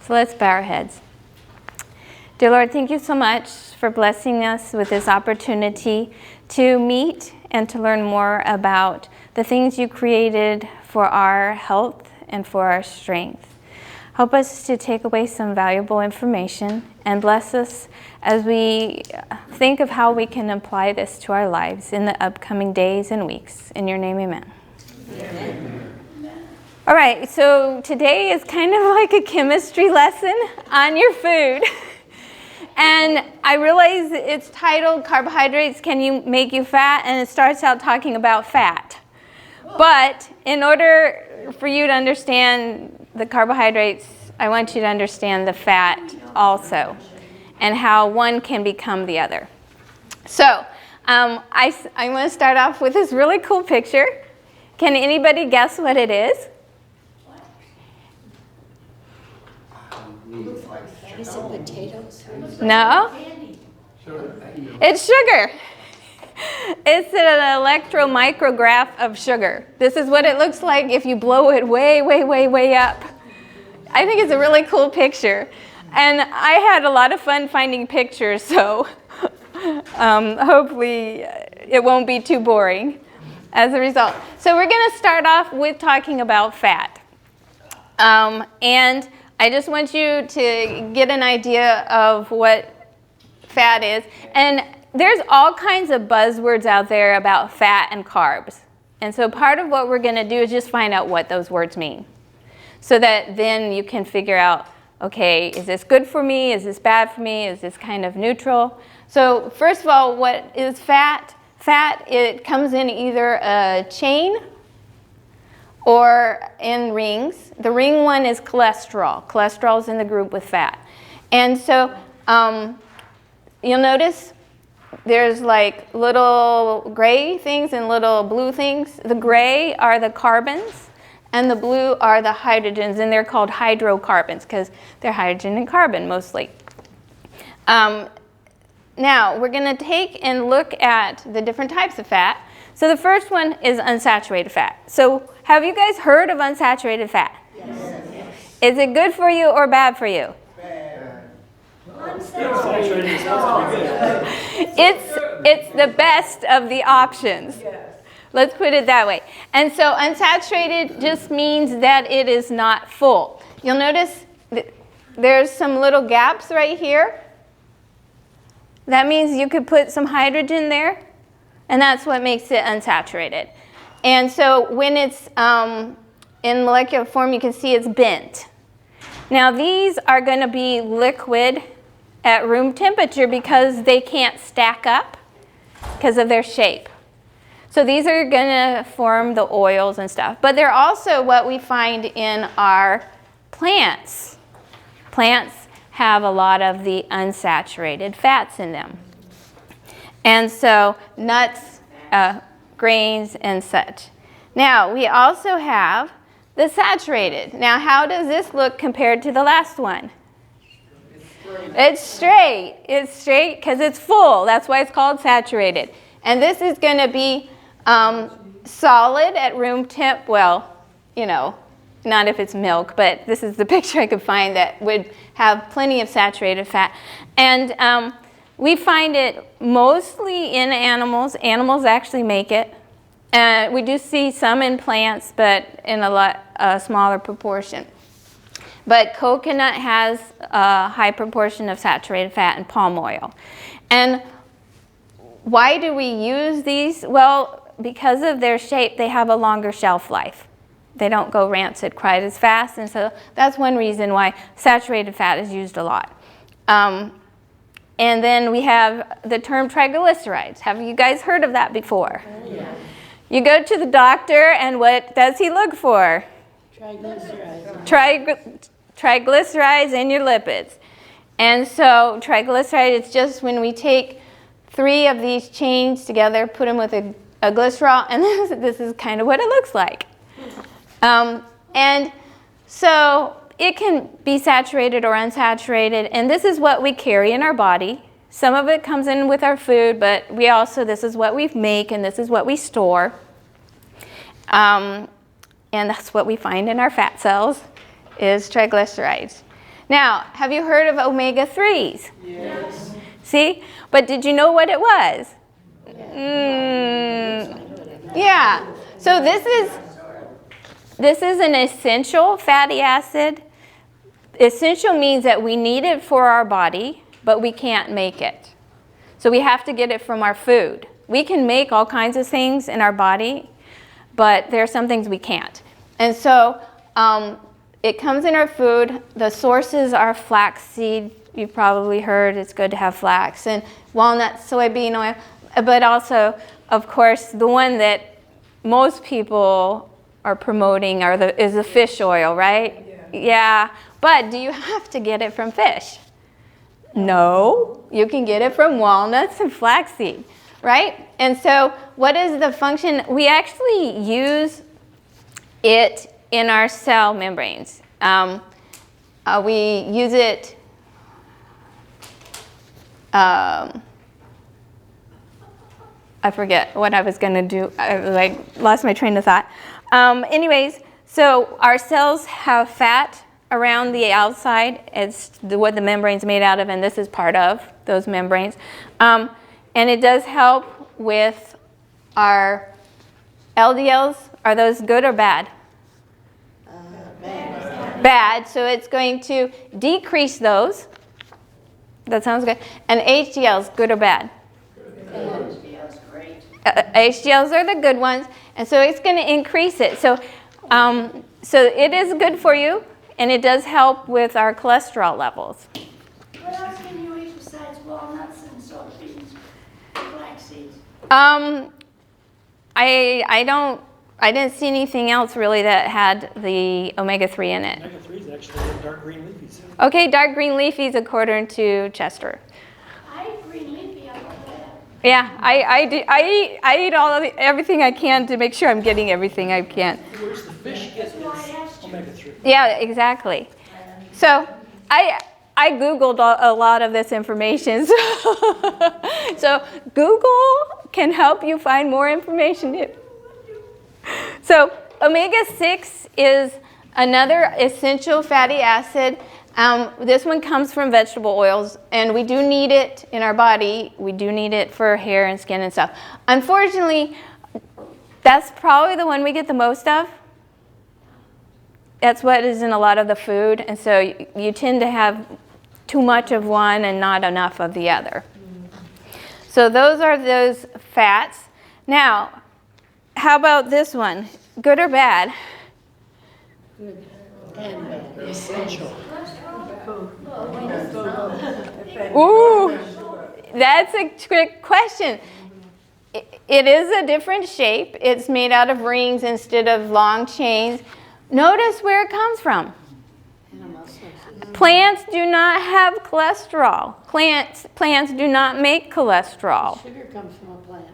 So let's bow our heads. Dear Lord, thank you so much for blessing us with this opportunity to meet and to learn more about the things you created for our health and for our strength. Help us to take away some valuable information and bless us as we think of how we can apply this to our lives in the upcoming days and weeks. In your name, amen. Amen. All right, so today is kind of like a chemistry lesson on your food. And I realize it's titled Carbohydrates Can Make You Fat, and it starts out talking about fat. But in order for you to understand the carbohydrates, I want you to understand the fat also and how one can become the other. So I want to start off with this really cool picture. Can anybody guess what it is? Is it potatoes? No? It's sugar. It's an electromicrograph of sugar. This is what it looks like if you blow it way, way, way, way up. I think it's a really cool picture. And I had a lot of fun finding pictures, so hopefully it won't be too boring as a result. So we're going to start off with talking about fat. And I just want you to get an idea of what fat is. And there's all kinds of buzzwords out there about fat and carbs. And so part of what we're going to do is just find out what those words mean, so that then you can figure out, okay, is this good for me? Is this bad for me? Is this kind of neutral? So first of all, what is fat? Fat, it comes in either a chain or in rings. The ring one is cholesterol. Cholesterol is in the group with fat. And so you'll notice there's like little gray things and little blue things. The gray are the carbons and the blue are the hydrogens, and they're called hydrocarbons because they're hydrogen and carbon mostly. Now we're going to take and look at the different types of fat. So the first one is unsaturated fat. So have you guys heard of unsaturated fat? Yes. Is it good for you or bad for you? Bad. It's the best of the options. Let's put it that way. And so unsaturated just means that it is not full. You'll notice there's some little gaps right here. That means you could put some hydrogen there, and that's what makes it unsaturated. And so when it's in molecular form, you can see it's bent. Now these are going to be liquid at room temperature because they can't stack up because of their shape. So these are going to form the oils and stuff. But they're also what we find in our plants. Plants have a lot of the unsaturated fats in them. And so nuts, grains, and such. Now, we also have the saturated. Now, how does this look compared to the last one? It's straight. It's straight because it's full. That's why it's called saturated. And this is going to be solid at room temp. Well, you know, not if it's milk, but this is the picture I could find that would have plenty of saturated fat. And we find it mostly in animals. Animals actually make it. We do see some in plants, but in a smaller proportion. But coconut has a high proportion of saturated fat and palm oil. And why do we use these? Well, because of their shape, they have a longer shelf life. They don't go rancid quite as fast, and so that's one reason why saturated fat is used a lot. And then we have the term triglycerides. Have you guys heard of that before? Yeah. You go to the doctor, and what does he look for? Triglycerides. Triglycerides and your lipids. And so triglyceride is just when we take 3 of these chains together, put them with a glycerol, and this is kind of what it looks like. And so it can be saturated or unsaturated, and this is what we carry in our body. Some of it comes in with our food, but we also, this is what we make, and this is what we store. And that's what we find in our fat cells, is triglycerides. Now, have you heard of omega-3s? Yes. See? But did you know what it was? Yeah. So this is an essential fatty acid. Essential means that we need it for our body, but we can't make it. So we have to get it from our food. We can make all kinds of things in our body, but there are some things we can't. And so it comes in our food. The sources are flaxseed. You've probably heard it's good to have flax, and walnut, soybean oil, but also, of course, the one that most people are promoting is the fish oil, right? Yeah. But do you have to get it from fish? No. You can get it from walnuts and flaxseed, right? And so what is the function? We actually use it in our cell membranes. We use it I forget what I was going to do. I lost my train of thought. Anyways, so our cells have fat around the outside. It's what the membrane's made out of, and this is part of those membranes. And it does help with our LDLs. Are those good or bad? Bad. Bad. So it's going to decrease those. That sounds good. And HDLs, good or bad? HDL's great. HDLs are the good ones, and so it's going to increase it. So it is good for you, and it does help with our cholesterol levels. What else can you eat besides walnuts and soybeans and flax seeds? I didn't see anything else really that had the omega-3 in it. Omega-3 is actually dark green leafies. Okay, dark green leafies according to Chester. I eat green leafy, I love that. Yeah, I eat everything I can to make sure I'm getting everything I can. Where's the fish get That's why I asked you. omega-3? Yeah, exactly. So I Googled a lot of this information. So Google can help you find more information. So omega-6 is another essential fatty acid. This one comes from vegetable oils, and we do need it in our body. We do need it for hair and skin and stuff. Unfortunately, that's probably the one we get the most of. That's what is in a lot of the food, and so you tend to have too much of one and not enough of the other. So those are those fats. Now, how about this one? Good or bad? Good and bad. Essential. Ooh, that's a trick question. It is a different shape. It's made out of rings instead of long chains. Notice where it comes from. Animal sources. Plants do not have cholesterol. Plants do not make cholesterol. Sugar comes from a plant.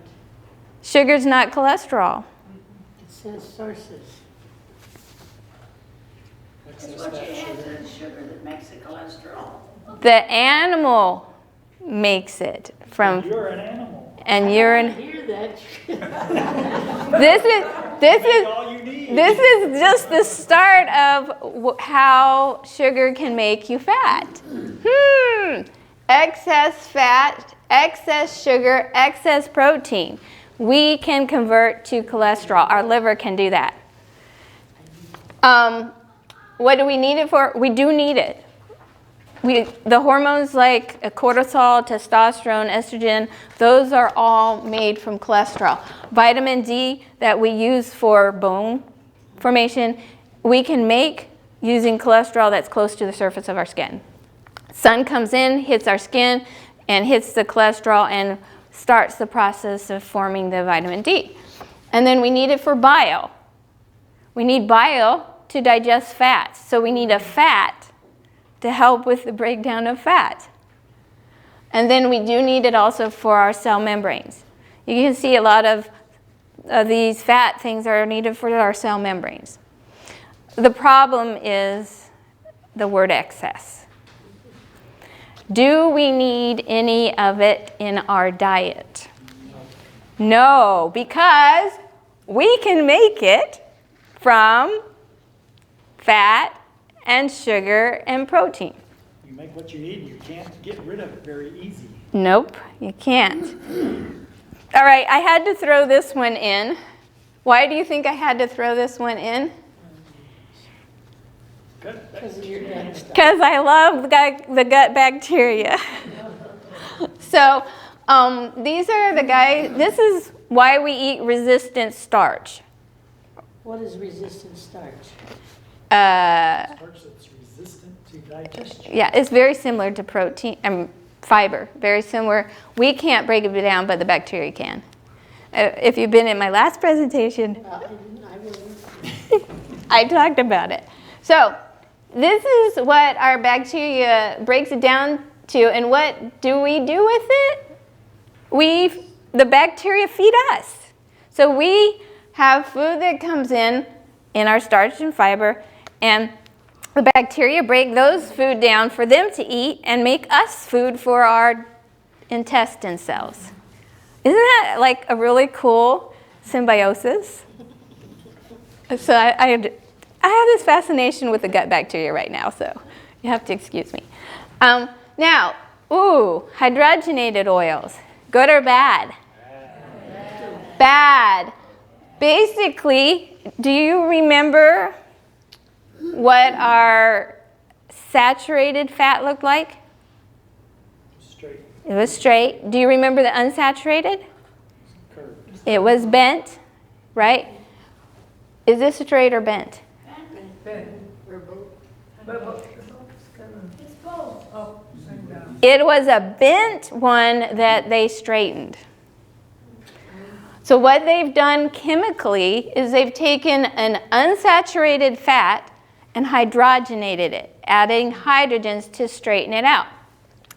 Sugar's not cholesterol. It says sources. That's what you add to the sugar that makes the cholesterol. The animal makes it from, You're an animal. and you're I in. hear that. This All you need. is just the start of how sugar can make you fat. Excess fat, excess sugar, excess protein. We can convert to cholesterol. Our liver can do that. What do we need it for? We do need it. The hormones like cortisol, testosterone, estrogen, those are all made from cholesterol. Vitamin D that we use for bone formation, we can make using cholesterol that's close to the surface of our skin. Sun comes in, hits our skin, and hits the cholesterol and starts the process of forming the vitamin D. And then we need it for bile. We need bile to digest fats. So we need a fat to help with the breakdown of fat. And then we do need it also for our cell membranes. You can see a lot of these fat things are needed for our cell membranes. The problem is the word excess. Do we need any of it in our diet? No, because we can make it from fat and sugar and protein. You make what you eat, and you can't get rid of it very easy. Nope, you can't. All right, I had to throw this one in. Why do you think I had to throw this one in? Good. Because of your gut stuff. Because I love the gut bacteria. So these are the guys, this is why we eat resistant starch. What is resistant starch? Starch that's resistant to digestion. Yeah, it's very similar to protein, fiber, very similar. We can't break it down, but the bacteria can. If you've been in my last presentation, I wouldn't. I talked about it. So this is what our bacteria breaks it down to, and what do we do with it? The bacteria feed us. So we have food that comes in our starch and fiber, and the bacteria break those food down for them to eat and make us food for our intestine cells. Isn't that like a really cool symbiosis? So I have this fascination with the gut bacteria right now, so you have to excuse me. Now, hydrogenated oils, good or bad? Bad. Basically, do you remember what our saturated fat looked like? Straight. It was straight. Do you remember the unsaturated? Curved. It was bent, right? Is this straight or bent? It's both. It was a bent one that they straightened. So what they've done chemically is they've taken an unsaturated fat and hydrogenated it, adding hydrogens to straighten it out.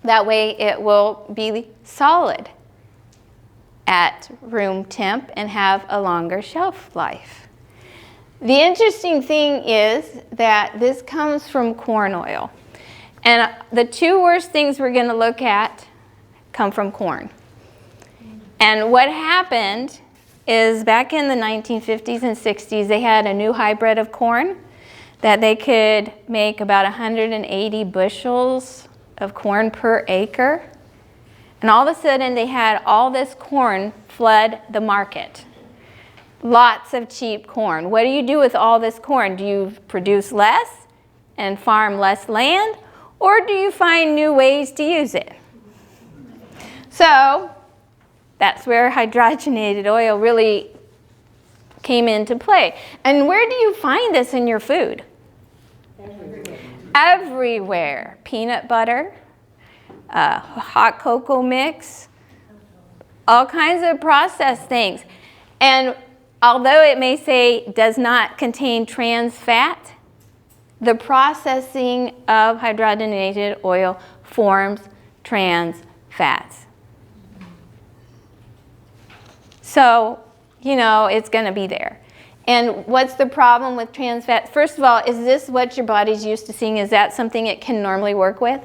That way it will be solid at room temp and have a longer shelf life. The interesting thing is that this comes from corn oil. And the two worst things we're going to look at come from corn. And what happened is back in the 1950s and 60s, they had a new hybrid of corn that they could make about 180 bushels of corn per acre. And all of a sudden, they had all this corn flood the market. Lots of cheap corn. What do you do with all this corn? Do you produce less and farm less land? Or do you find new ways to use it? So that's where hydrogenated oil really came into play. And where do you find this in your food? Everywhere. Peanut butter, hot cocoa mix, all kinds of processed things. And although it may say does not contain trans fat, the processing of hydrogenated oil forms trans fats. So, it's going to be there. And what's the problem with trans fats? First of all, is this what your body's used to seeing? Is that something it can normally work with?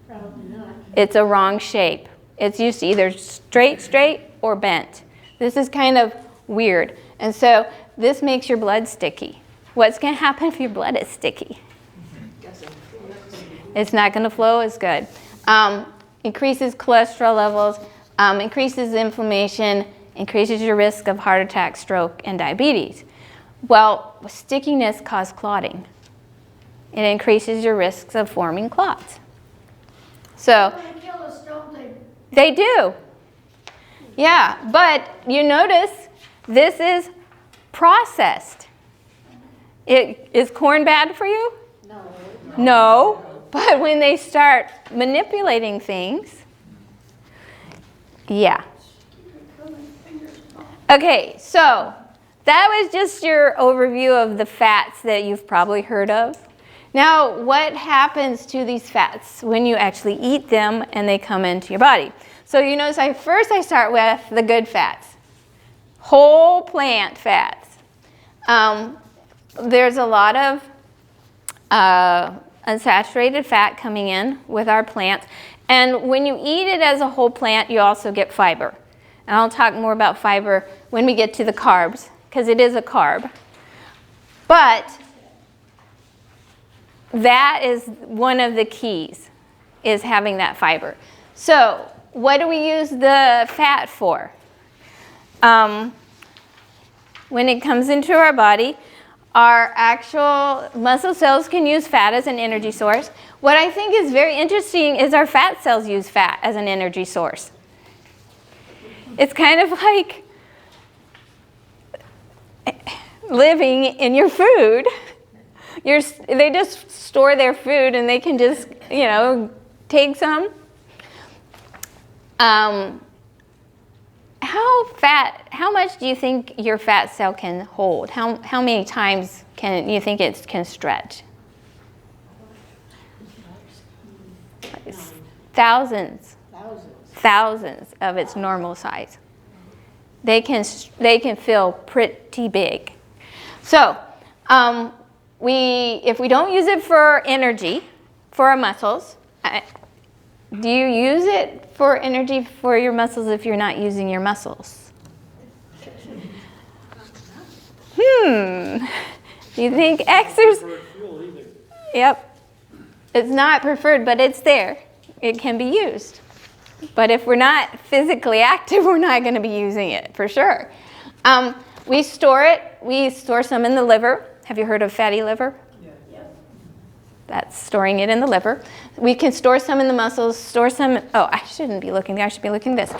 Probably not. It's a wrong shape. It's used to either straight, or bent. This is kind of weird. And so this makes your blood sticky. What's going to happen if your blood is sticky? It's not going to flow as good. Increases cholesterol levels, increases inflammation, increases your risk of heart attack, stroke, and diabetes. Well, stickiness causes clotting. It increases your risks of forming clots. So They kill us, don't they? they do. Yeah, but you notice this is processed. Is corn bad for you? No. No, but when they start manipulating things, yeah. Okay, so that was just your overview of the fats that you've probably heard of. Now, what happens to these fats when you actually eat them and they come into your body? So you notice first I start with the good fats, whole plant fats. There's a lot of unsaturated fat coming in with our plants. And when you eat it as a whole plant, you also get fiber. And I'll talk more about fiber when we get to the carbs, because it is a carb. But that is one of the keys, is having that fiber. So what do we use the fat for? When it comes into our body, our actual muscle cells can use fat as an energy source. What I think is very interesting is our fat cells use fat as an energy source. It's kind of like living in your food. They just store their food and they can just, take some. How much do you think your fat cell can hold? How many times can you think it can stretch? Thousands of its normal size. They can feel pretty big. So if we don't use it for energy, for our muscles, do you use it for energy for your muscles if you're not using your muscles? Do you think exercise? Yep. It's not preferred, but it's there. It can be used. But if we're not physically active, we're not going to be using it, for sure. We store it. We store some in the liver. Have you heard of fatty liver? Yep. That's storing it in the liver. We can store some in the muscles, store some, I shouldn't be looking there, I should be looking this.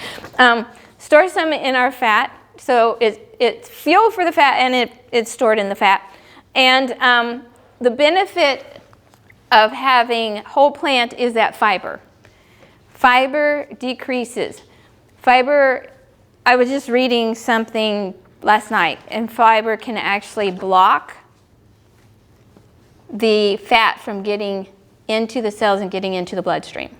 Store some in our fat, so it's fuel for the fat and it's stored in the fat. And the benefit of having whole plant is that fiber. Fiber decreases. Fiber, I was just reading something last night, and fiber can actually block the fat from getting into the cells and getting into the bloodstream.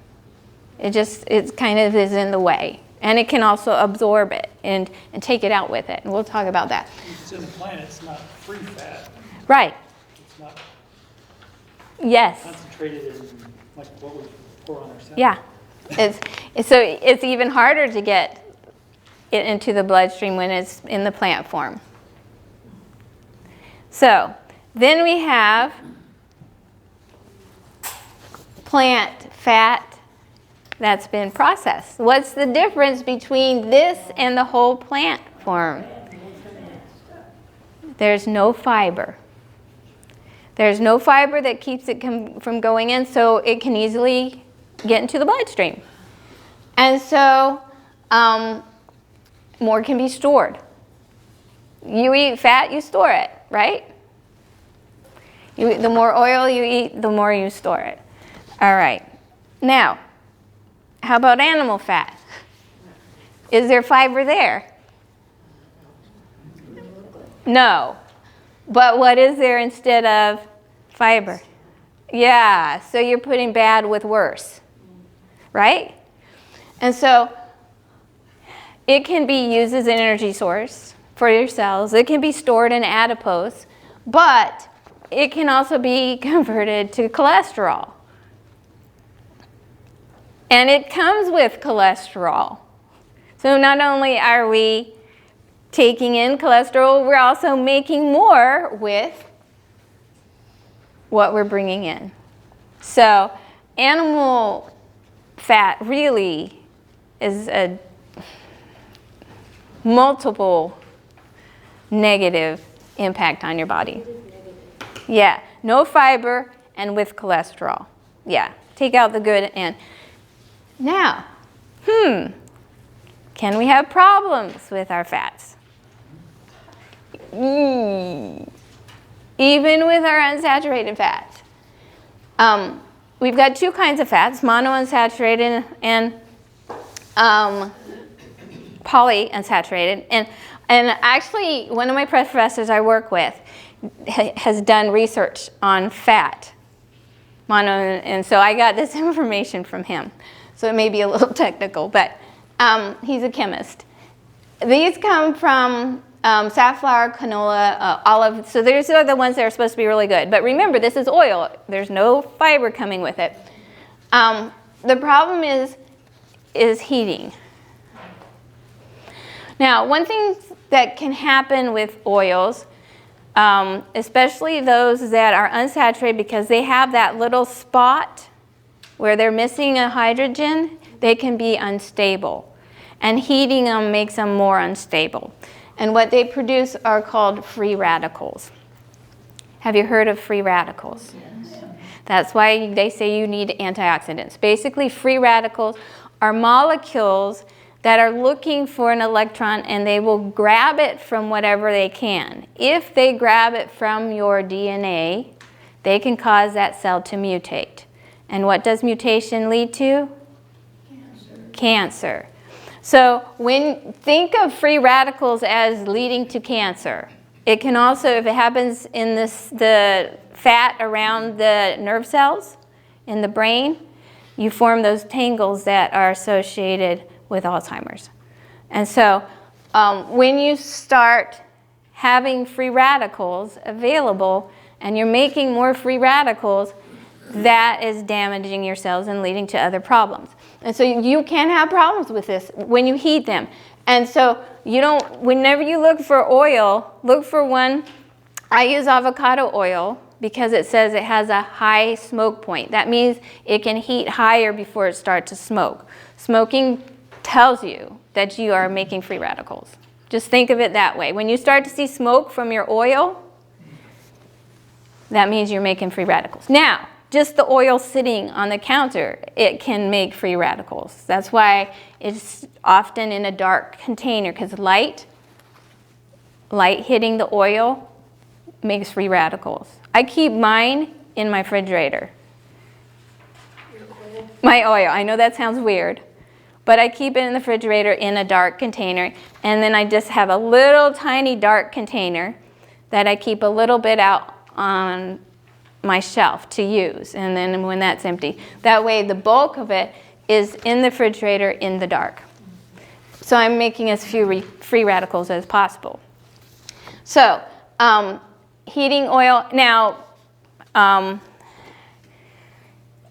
It kind of is in the way. And it can also absorb it and take it out with it. And we'll talk about that. It's in the plant, it's not free fat. Right. It's not Yes. concentrated in like what we pour on ourselves. Yeah. So it's even harder to get it into the bloodstream when it's in the plant form. So then we have plant fat that's been processed. What's the difference between this and the whole plant form? There's no fiber. There's no fiber that keeps it from going in, so it can easily get into the bloodstream. And so more can be stored. You eat fat, you store it, right? The more oil you eat, the more you store it. All right. Now, how about animal fat? Is there fiber there? No. But what is there instead of fiber? Yeah, so you're putting bad with worse, right? And so it can be used as an energy source for your cells. It can be stored in adipose, but it can also be converted to cholesterol. And it comes with cholesterol. So not only are we taking in cholesterol, we're also making more with what we're bringing in. So animal fat really is a multiple negative impact on your body. Yeah, no fiber and with cholesterol. Yeah, take out the good and now, can we have problems with our fats? Even with our unsaturated fats. We've got two kinds of fats, monounsaturated and polyunsaturated. And actually, one of my professors I work with has done research on fat. And so I got this information from him. So it may be a little technical, but he's a chemist. These come from safflower, canola, olive. So these are the ones that are supposed to be really good. But remember, this is oil. There's no fiber coming with it. The problem is heating. Now, one thing that can happen with oils, especially those that are unsaturated, because they have that little spot where they're missing a hydrogen, they can be unstable. And heating them makes them more unstable. And what they produce are called free radicals. Have you heard of free radicals? Yes. That's why they say you need antioxidants. Basically, free radicals are molecules that are looking for an electron, and they will grab it from whatever they can. If they grab it from your DNA, they can cause that cell to mutate. And what does mutation lead to? Cancer. So think of free radicals as leading to cancer. It can also, if it happens in the fat around the nerve cells in the brain, you form those tangles that are associated with Alzheimer's. And so when you start having free radicals available and you're making more free radicals, that is damaging your cells and leading to other problems. And so you can have problems with this when you heat them. And so whenever you look for oil, look for one. I use avocado oil because it says it has a high smoke point. That means it can heat higher before it starts to smoke. Smoking tells you that you are making free radicals. Just think of it that way. When you start to see smoke from your oil, that means you're making free radicals. Now, just the oil sitting on the counter, it can make free radicals. That's why it's often in a dark container, because light hitting the oil makes free radicals. I keep mine in my refrigerator. My oil. I know that sounds weird, but I keep it in the refrigerator in a dark container, and then I just have a little tiny dark container that I keep a little bit out on my shelf to use, and then when that's empty. That way the bulk of it is in the refrigerator in the dark. So I'm making as few free radicals as possible. So heating oil, now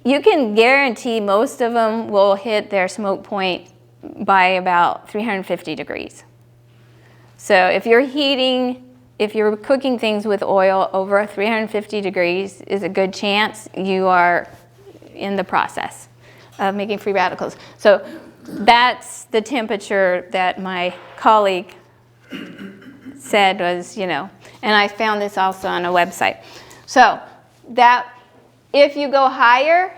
you can guarantee most of them will hit their smoke point by about 350 degrees. So if you're cooking things with oil over 350 degrees, is a good chance you are in the process of making free radicals. So that's the temperature that my colleague said was, and I found this also on a website. So that if you go higher,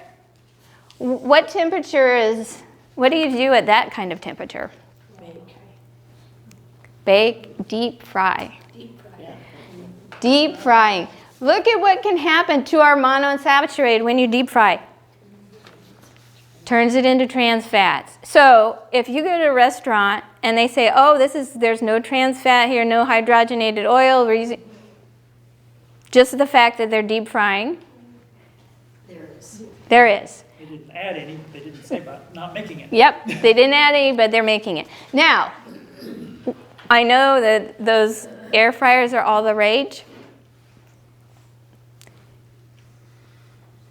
what do you do at that kind of temperature? Bake, deep fry. Deep frying. Look at what can happen to our monounsaturated when you deep fry. Turns it into trans fats. So if you go to a restaurant and they say, oh, there's no trans fat here, no hydrogenated oil, just the fact that they're deep frying. There is. They didn't add any, they didn't say about not making it. Yep, they didn't add any, but they're making it. Now, I know that those air fryers are all the rage.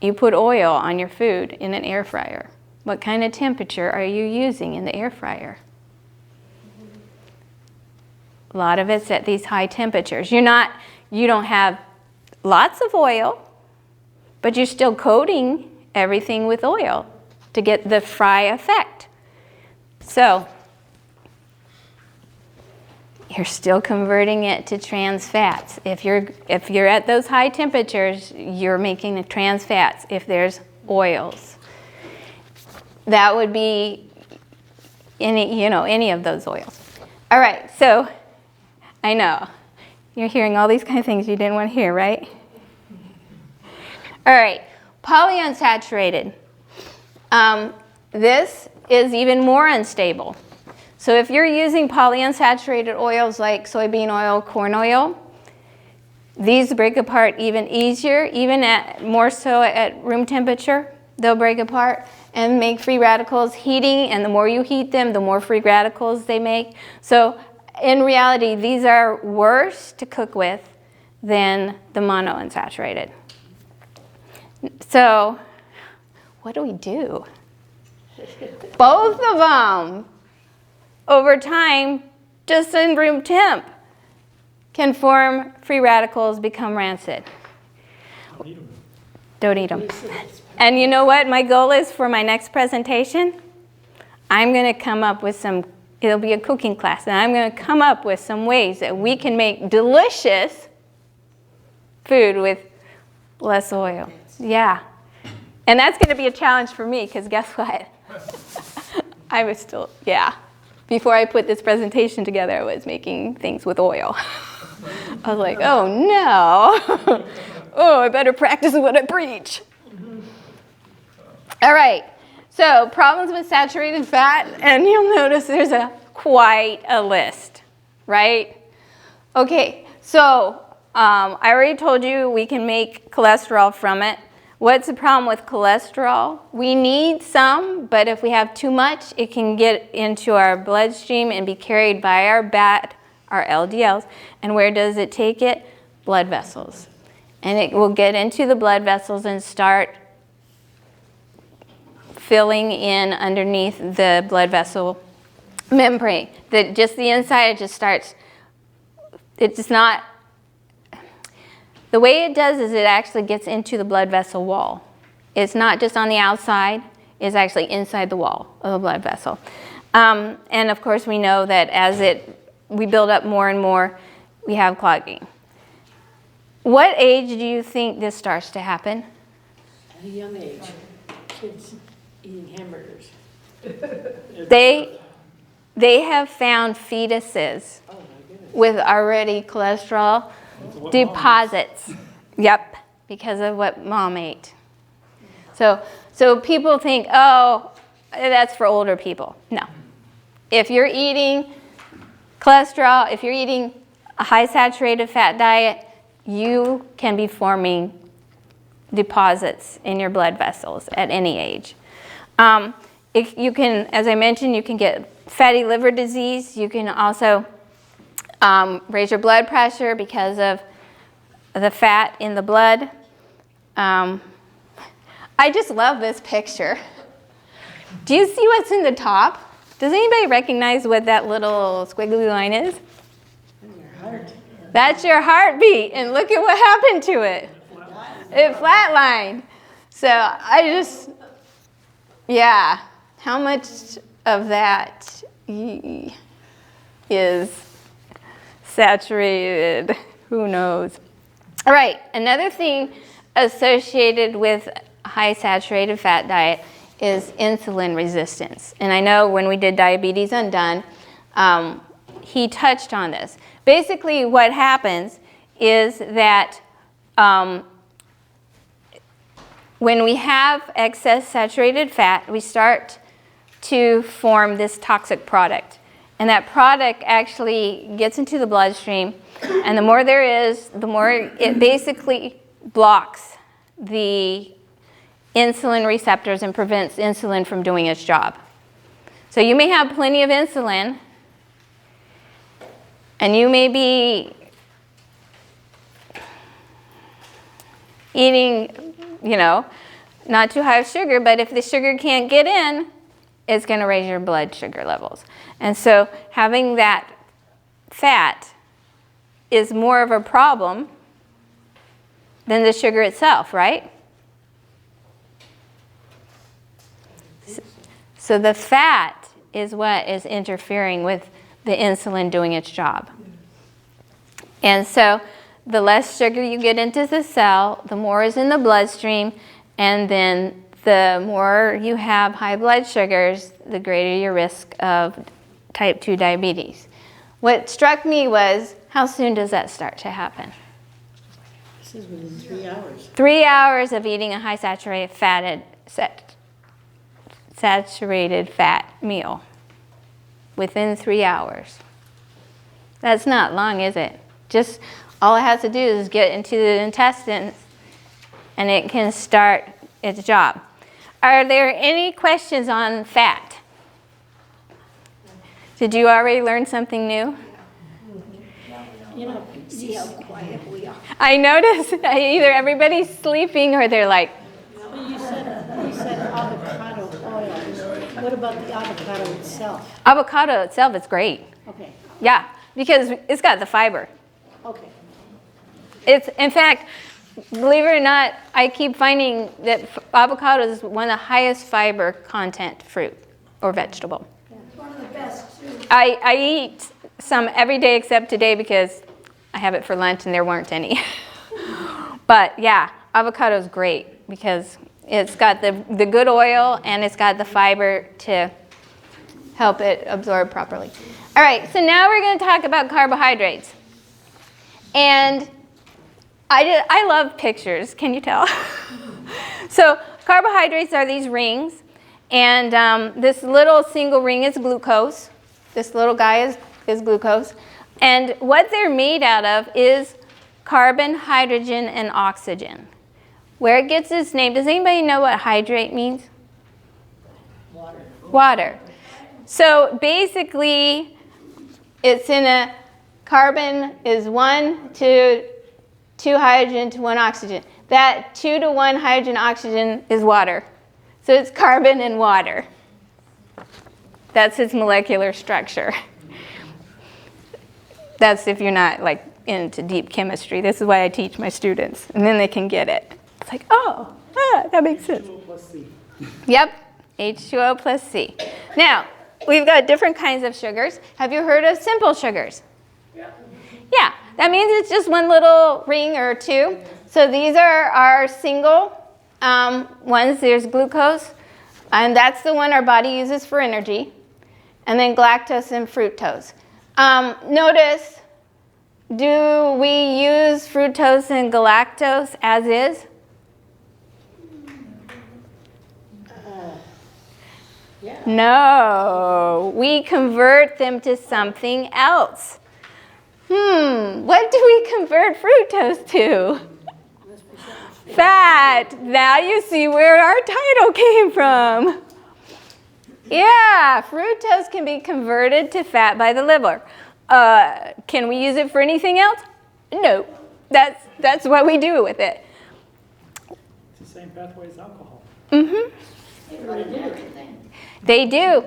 You put oil on your food in an air fryer. What kind of temperature are you using in the air fryer? A lot of it's at these high temperatures. You don't have lots of oil, but you're still coating everything with oil to get the fry effect. So you're still converting it to trans fats. If you're at those high temperatures, you're making the trans fats if there's oils. That would be any of those oils. All right, so I know you're hearing all these kind of things you didn't want to hear, right? All right, polyunsaturated. This is even more unstable. So if you're using polyunsaturated oils like soybean oil, corn oil, these break apart even easier, even more so at room temperature. They'll break apart and make free radicals. Heating, and the more you heat them, the more free radicals they make. So in reality, these are worse to cook with than the monounsaturated. So what do we do? Both of them. Over time, just in room temp. can form free radicals, become rancid. Don't eat 'em. Don't eat them. And you know what my goal is for my next presentation? I'm going to come up with some, it'll be a cooking class, and I'm going to come up with some ways that we can make delicious food with less oil. Yeah. And that's going to be a challenge for me, because guess what? I was still, yeah. Before I put this presentation together, I was making things with oil. I was like, oh no. Oh, I better practice what I preach. All right. So problems with saturated fat, and you'll notice there's quite a list, right? Okay, so I already told you we can make cholesterol from it. What's the problem with cholesterol? We need some, but if we have too much, it can get into our bloodstream and be carried by our our LDLs. And where does it take it? Blood vessels. And it will get into the blood vessels and start filling in underneath the blood vessel membrane. Just the inside, it just starts, it's not, the way it does is it actually gets into the blood vessel wall. It's not just on the outside, it's actually inside the wall of the blood vessel. And of course we know that as we build up more and more, we have clogging. What age do you think this starts to happen? At a young age, kids eating hamburgers. They have found fetuses Oh, my goodness. with already cholesterol deposits. Yep, because of what mom ate. So people think, oh, that's for older people. No. If you're eating cholesterol, if you're eating a high saturated fat diet, you can be forming deposits in your blood vessels at any age. If you can, as I mentioned, you can get fatty liver disease. You can also raise your blood pressure because of the fat in the blood. I just love this picture. Do you see what's in the top? Does anybody recognize what that little squiggly line is? And your heart. That's your heartbeat, and look at what happened to it. It flatlined. So I just, yeah, how much of that is saturated? Who knows? All right, another thing associated with high saturated fat diet is insulin resistance. And I know when we did Diabetes Undone, he touched on this. Basically what happens is that when we have excess saturated fat, we start to form this toxic product. And that product actually gets into the bloodstream, and the more there is, the more it basically blocks the insulin receptors and prevents insulin from doing its job. So you may have plenty of insulin, and you may be eating, not too high of sugar, but if the sugar can't get in, it's going to raise your blood sugar levels. And so having that fat is more of a problem than the sugar itself, right? So the fat is what is interfering with the insulin doing its job. And so the less sugar you get into the cell, the more is in the bloodstream, and then the more you have high blood sugars, the greater your risk of type 2 diabetes. What struck me was, how soon does that start to happen? This is within 3 hours. 3 hours of eating a high saturated fat meal. Within 3 hours. That's not long, is it? Just all it has to do is get into the intestines and it can start its job. Are there any questions on fat? Did you already learn something new? See how quiet we are. I noticed either everybody's sleeping or they're like, You said avocado oil. What about the avocado itself? avocado itself is great. Okay. Yeah, because it's got the fiber. Okay. It's, in fact, believe it or not, I keep finding that avocado is one of the highest fiber content fruit or vegetable. It's one of the best too. I eat some every day except today because I have it for lunch and there weren't any. But yeah, avocado is great because it's got the good oil and it's got the fiber to help it absorb properly. All right, so now we're going to talk about carbohydrates. And I love pictures, can you tell? So carbohydrates are these rings, and this little single ring is glucose. This little guy is glucose. And what they're made out of is carbon, hydrogen, and oxygen. Where it gets its name, does anybody know what hydrate means? Water. Water. So basically, it's in a carbon is 1 to 2 hydrogen to 1 oxygen. That 2 to 1 hydrogen oxygen is water. So it's carbon and water. That's its molecular structure. That's if you're not like into deep chemistry. This is why I teach my students, and then they can get it. It's like, oh, that makes sense. H2O plus C. Yep, H2O plus C. Now, we've got different kinds of sugars. Have you heard of simple sugars? Yeah, that means it's just one little ring or two. So these are our single ones. There's glucose, and that's the one our body uses for energy. And then galactose and fructose. Notice, do we use fructose and galactose as is? Yeah. No, we convert them to something else. What do we convert fructose to? Fat. Now you see where our title came from. Yeah, fructose can be converted to fat by the liver. Can we use it for anything else? No. That's what we do with it. It's the same pathway as alcohol. Mm-hmm. They run in everything. They do.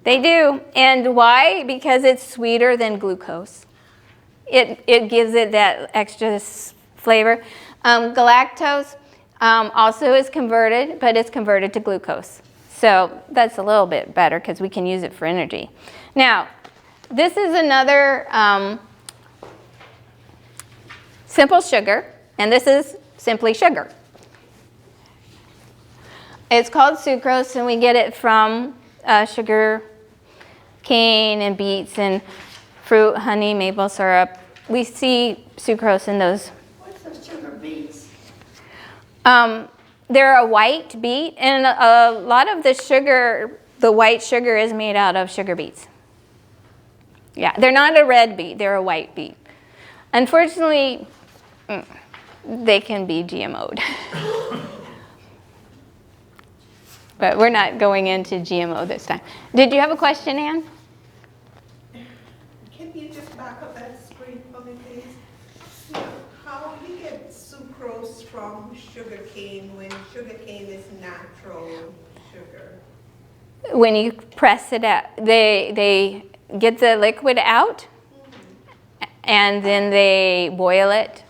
They do. And why? Because it's sweeter than glucose. It gives it that extra flavor. Galactose also is converted, but it's converted to glucose. So that's a little bit better because we can use it for energy. Now, this is another simple sugar, and this is simply sugar. It's called sucrose, and we get it from sugar cane and beets and fruit, honey, maple syrup. We see sucrose in those. What's those sugar beets? They're a white beet, and a lot of the sugar, the white sugar, is made out of sugar beets. Yeah, they're not a red beet, they're a white beet. Unfortunately, they can be GMO'd. But we're not going into GMO this time. Did you have a question, Ann? Can you just back up that screen for me, please? So how do you get sucrose from sugar cane when sugar cane is natural sugar? When you press it out, they get the liquid out, and then they boil it.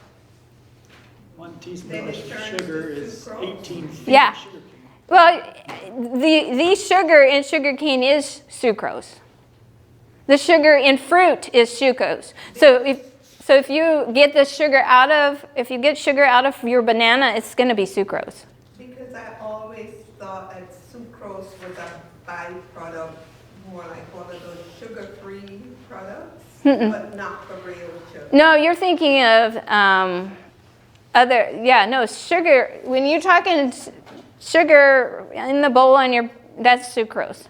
1 teaspoon Then of it turns sugar to is sucrose. 18 feet Yeah. of sugar cane. Well, the sugar in sugar cane is sucrose. The sugar in fruit is sucrose. So if you get the sugar out of, if you get sugar out of your banana, it's going to be sucrose. Because I always thought that sucrose was a byproduct, more like one of those sugar-free products, but not the real sugar. No, you're thinking of sugar. When you're talking sugar in the bowl on your, that's sucrose.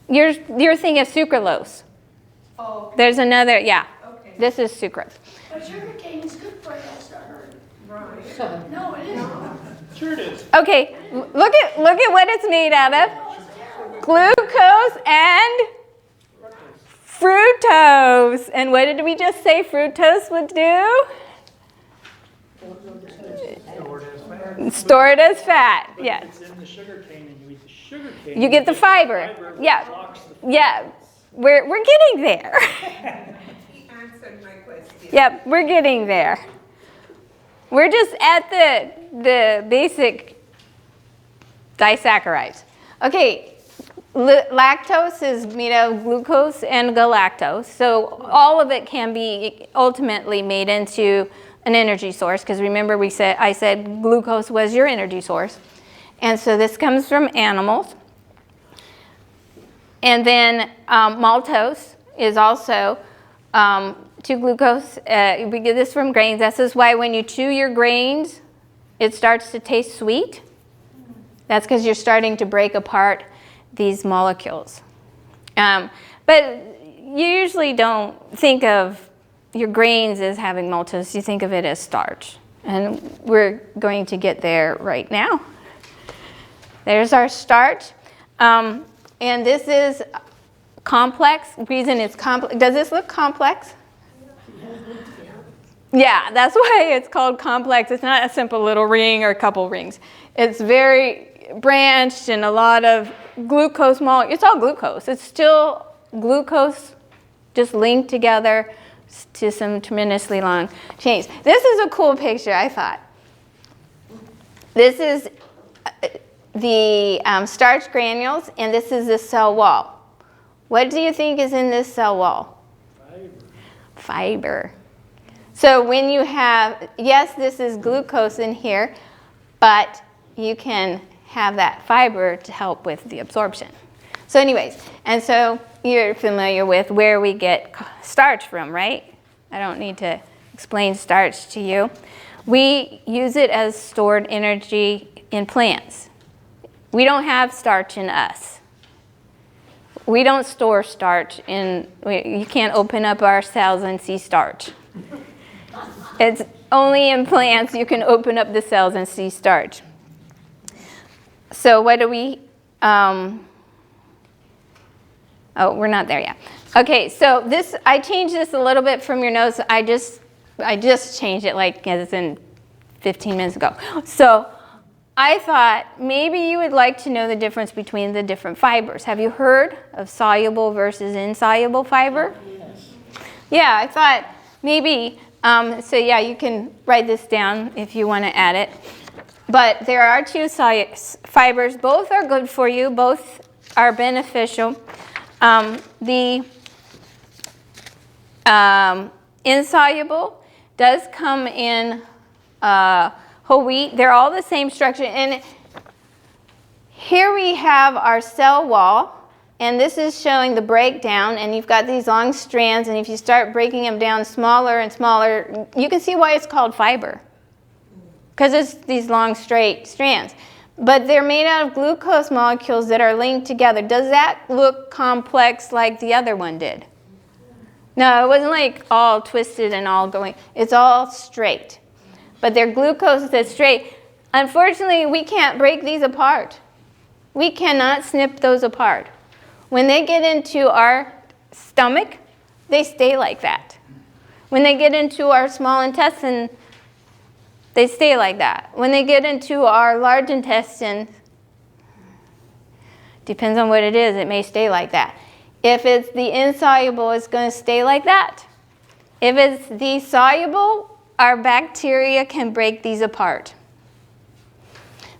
You're thinking of sucralose. Oh, okay. There's another, yeah. Okay. This is sucrose. But sugar cane is good for us, I heard. Right. No, it isn't. Sure it is. Okay, look at what it's made out of. No, it's terrible. Glucose and fructose. And what did we just say fructose would do? Store it as fat. But Yes. if it's in the sugar cane and you eat the sugar cane, You get the fiber. that Yeah. blocks the Yeah. We're getting there. He answered my question. Yep, we're getting there. We're just at the basic disaccharides. Okay, lactose is made of glucose and galactose. So all of it can be ultimately made into an energy source, because remember I said glucose was your energy source. And so this comes from animals. And then maltose is also 2-glucose. We get this from grains. This is why when you chew your grains, it starts to taste sweet. That's because you're starting to break apart these molecules. But you usually don't think of your grains as having maltose. You think of it as starch. And we're going to get there right now. There's our starch. And this is complex. The reason it's complex, does this look complex? Yeah, that's why it's called complex. It's not a simple little ring or a couple rings. It's very branched and a lot of glucose molecules. It's all glucose. It's still glucose just linked together to some tremendously long chains. This is a cool picture, I thought. This is the starch granules, and this is the cell wall. What do you think is in this cell wall? Fiber. So when you have, yes, this is glucose in here, but you can have that fiber to help with the absorption. So anyways, and so you're familiar with where we get starch from, right? I don't need to explain starch to you. We use it as stored energy in plants. We don't have starch in us. We don't store starch in, you can't open up our cells and see starch. It's only in plants you can open up the cells and see starch. So what do we, oh, we're not there yet. Okay, so this, I changed this a little bit from your notes. I just changed it like as in 15 minutes ago. So I thought maybe you would like to know the difference between the different fibers. Have you heard of soluble versus insoluble fiber? Yes. Yeah, I thought maybe, so yeah, you can write this down if you want to add it. But there are two fibers. Both are good for you. Both are beneficial. The insoluble does come in whole wheat. They're all the same structure. And here we have our cell wall. And this is showing the breakdown. And you've got these long strands. And if you start breaking them down smaller and smaller, you can see why it's called fiber. Because it's these long, straight strands. But they're made out of glucose molecules that are linked together. Does that look complex like the other one did? No, it wasn't like all twisted and all going. It's all straight. But they're glucose that's straight. Unfortunately, we can't break these apart. We cannot snip those apart. When they get into our stomach, they stay like that. When they get into our small intestine, they stay like that. When they get into our large intestine, depends on what it is, it may stay like that. If it's the insoluble, it's going to stay like that. If it's the soluble, our bacteria can break these apart.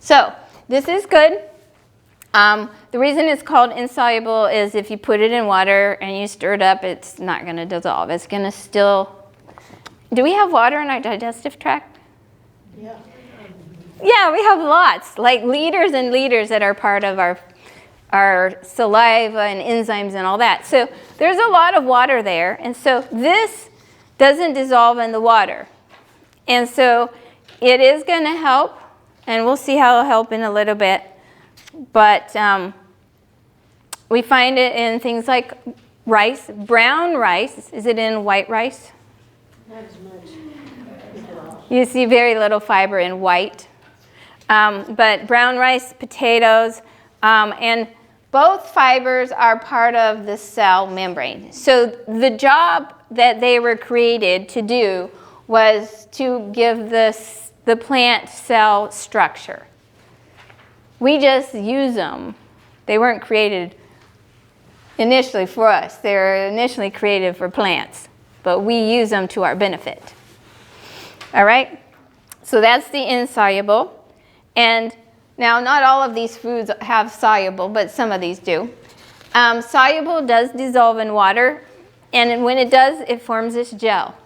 So this is good. The reason it's called insoluble is if you put it in water and you stir it up, it's not going to dissolve. It's going to still... Do we have water in our digestive tract? Yeah. Yeah, we have lots, like liters and liters that are part of our saliva and enzymes and all that. So there's a lot of water there. And so this doesn't dissolve in the water. And so it is going to help. And we'll see how it'll help in a little bit. But we find it in things like rice, brown rice. Is it in white rice? Not as much. You see very little fiber in white. But brown rice, potatoes, and both fibers are part of the cell membrane. So the job that they were created to do was to give the plant cell structure. We just use them. They weren't created initially for us. They were initially created for plants. but we use them to our benefit. All right? So that's the insoluble. And now, not all of these foods have soluble, but some of these do. Soluble does dissolve in water, and when it does, it forms this gel.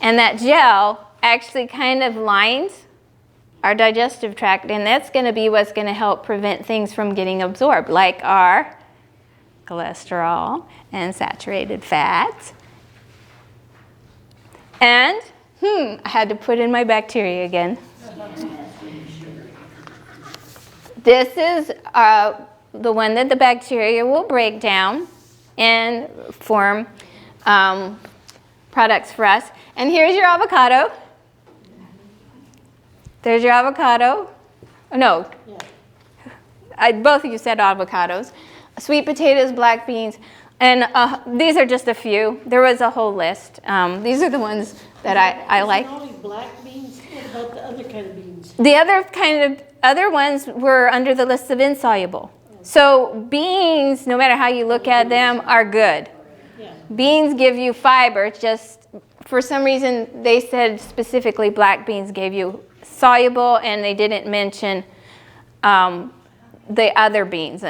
And that gel actually kind of lines our digestive tract, and that's going to be what's going to help prevent things from getting absorbed, like our cholesterol and saturated fats. And, I had to put in my bacteria again. This is the one that the bacteria will break down and form products for us. And here's your avocado. There's your avocado. No, both of you said avocados. Sweet potatoes, black beans, and these are just a few. There was a whole list. These are the ones that I like. Is it only black beans? What about the other kind of beans? The other ones were under the list of insoluble. So beans, no matter how you look at them, are good. Yeah. Beans give you fiber. Just for some reason, they said specifically black beans gave you soluble, and they didn't mention the other beans.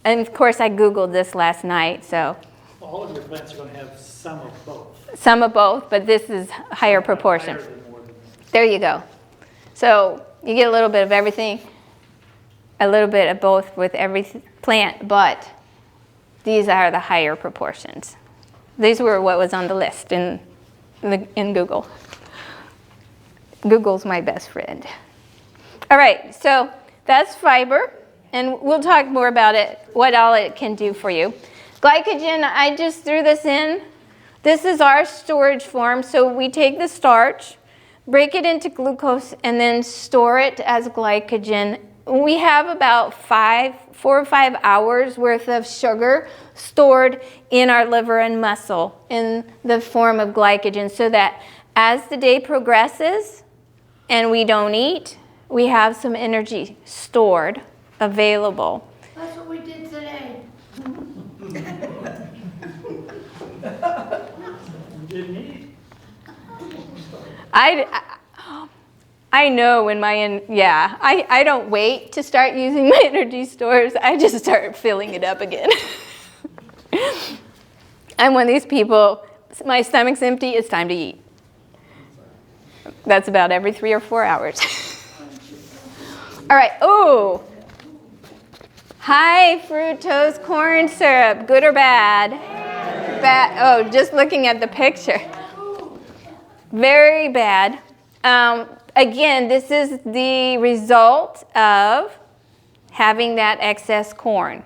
And of course, I Googled this last night, so. All of your plants are going to have some of both. Some of both, but this is higher proportion. Higher than more than There you go. So you get a little bit of everything, a little bit of both with every plant, but these are the higher proportions. These were what was on the list in Google. Google's my best friend. All right, so that's fiber, and we'll talk more about it, what all it can do for you. Glycogen, I just threw this in. This is our storage form, so we take the starch, break it into glucose, and then store it as glycogen. We have about 4 or 5 hours worth of sugar stored in our liver and muscle in the form of glycogen, so that as the day progresses and we don't eat, we have some energy stored, available. That's what we did today. You didn't eat. I know when I don't wait to start using my energy stores. I just start filling it up again. I'm one of these people, my stomach's empty, it's time to eat. That's about every 3 or 4 hours. All right, high fructose corn syrup, good or bad? Bad. Oh, just looking at the picture. Very bad. Again, this is the result of having that excess corn.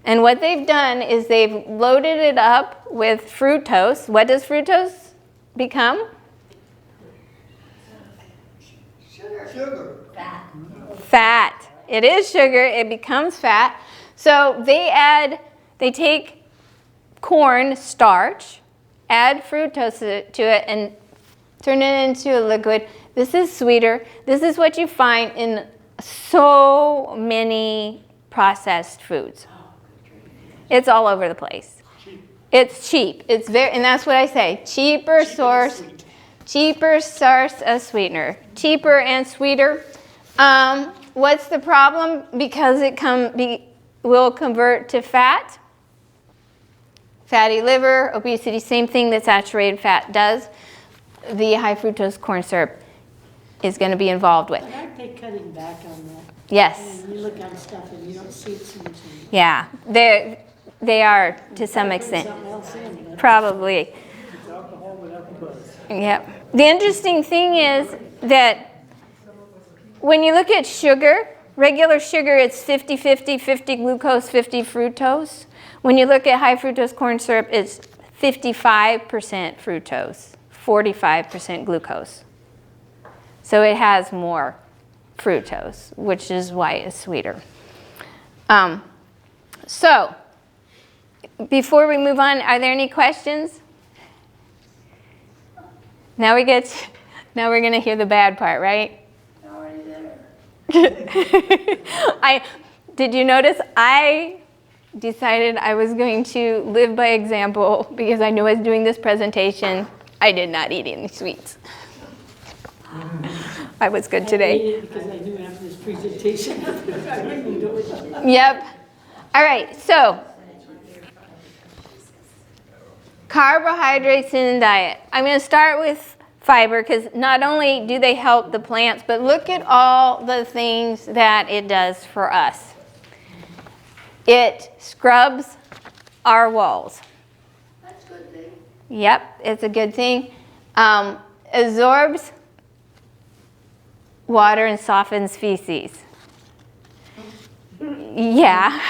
And what they've done is they've loaded it up with fructose. What does fructose become? Sugar. Fat. It is sugar. It becomes fat. So they take corn starch, add fructose to it, and turn it into a liquid. This is sweeter. This is what you find in so many processed foods. It's all over the place. It's cheap. It's and that's what I say. Cheaper source of sweetener. Cheaper and sweeter. What's the problem? Because it will convert to fat. Fatty liver, obesity, same thing that saturated fat does. The high fructose corn syrup is going to be involved with. But aren't they cutting back on that? Yes. And you look on stuff and you don't see it so much. Yeah. They are to some extent. Something else in, but Probably. It's alcohol without the buzz. Yep. The interesting thing is that when you look at sugar, regular sugar, it's 50-50, 50 glucose, 50 fructose. When you look at high fructose corn syrup, it's 55% fructose, 45% glucose. So it has more fructose, which is why it's sweeter. So before we move on, are there any questions? Now we're going to hear the bad part, right? Already there. Did you notice I decided I was going to live by example because I knew I was doing this presentation. I did not eat any sweets. I was good I ate today. it because I knew after this presentation, I wouldn't do it. Yep. All right, so carbohydrates in the diet. I'm going to start with fiber because not only do they help the plants, but look at all the things that it does for us. It scrubs our walls. That's a good thing. Yep, it's a good thing. Absorbs water and softens feces. Yeah.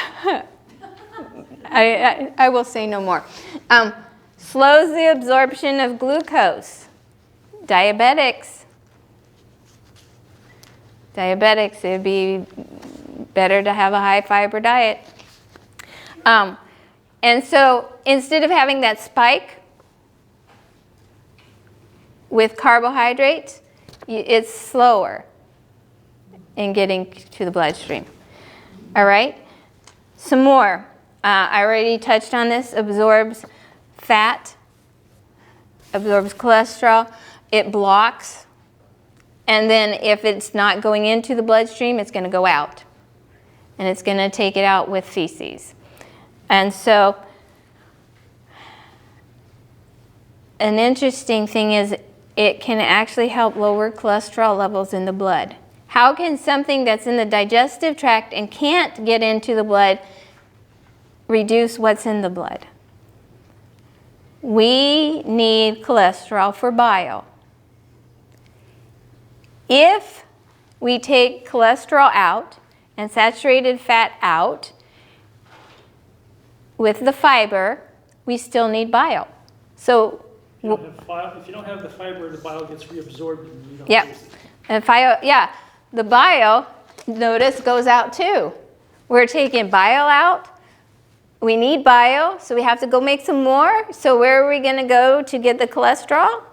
I will say no more. Slows the absorption of glucose. Diabetics, it'd be better to have a high fiber diet. And so instead of having that spike with carbohydrates, it's slower in getting to the bloodstream. All right? Some more. I already touched on this. Absorbs fat, absorbs cholesterol. It blocks. And then if it's not going into the bloodstream, it's going to go out. And it's going to take it out with feces. And so an interesting thing is it can actually help lower cholesterol levels in the blood. How can something that's in the digestive tract and can't get into the blood reduce what's in the blood? We need cholesterol for bile. If we take cholesterol out and saturated fat out with the fiber, we still need bile. So If you don't have the fiber, the bile gets reabsorbed and you don't yep. use it. And the bile, notice, goes out too. We're taking bile out. We need bile, so we have to go make some more. So where are we going to go to get the cholesterol?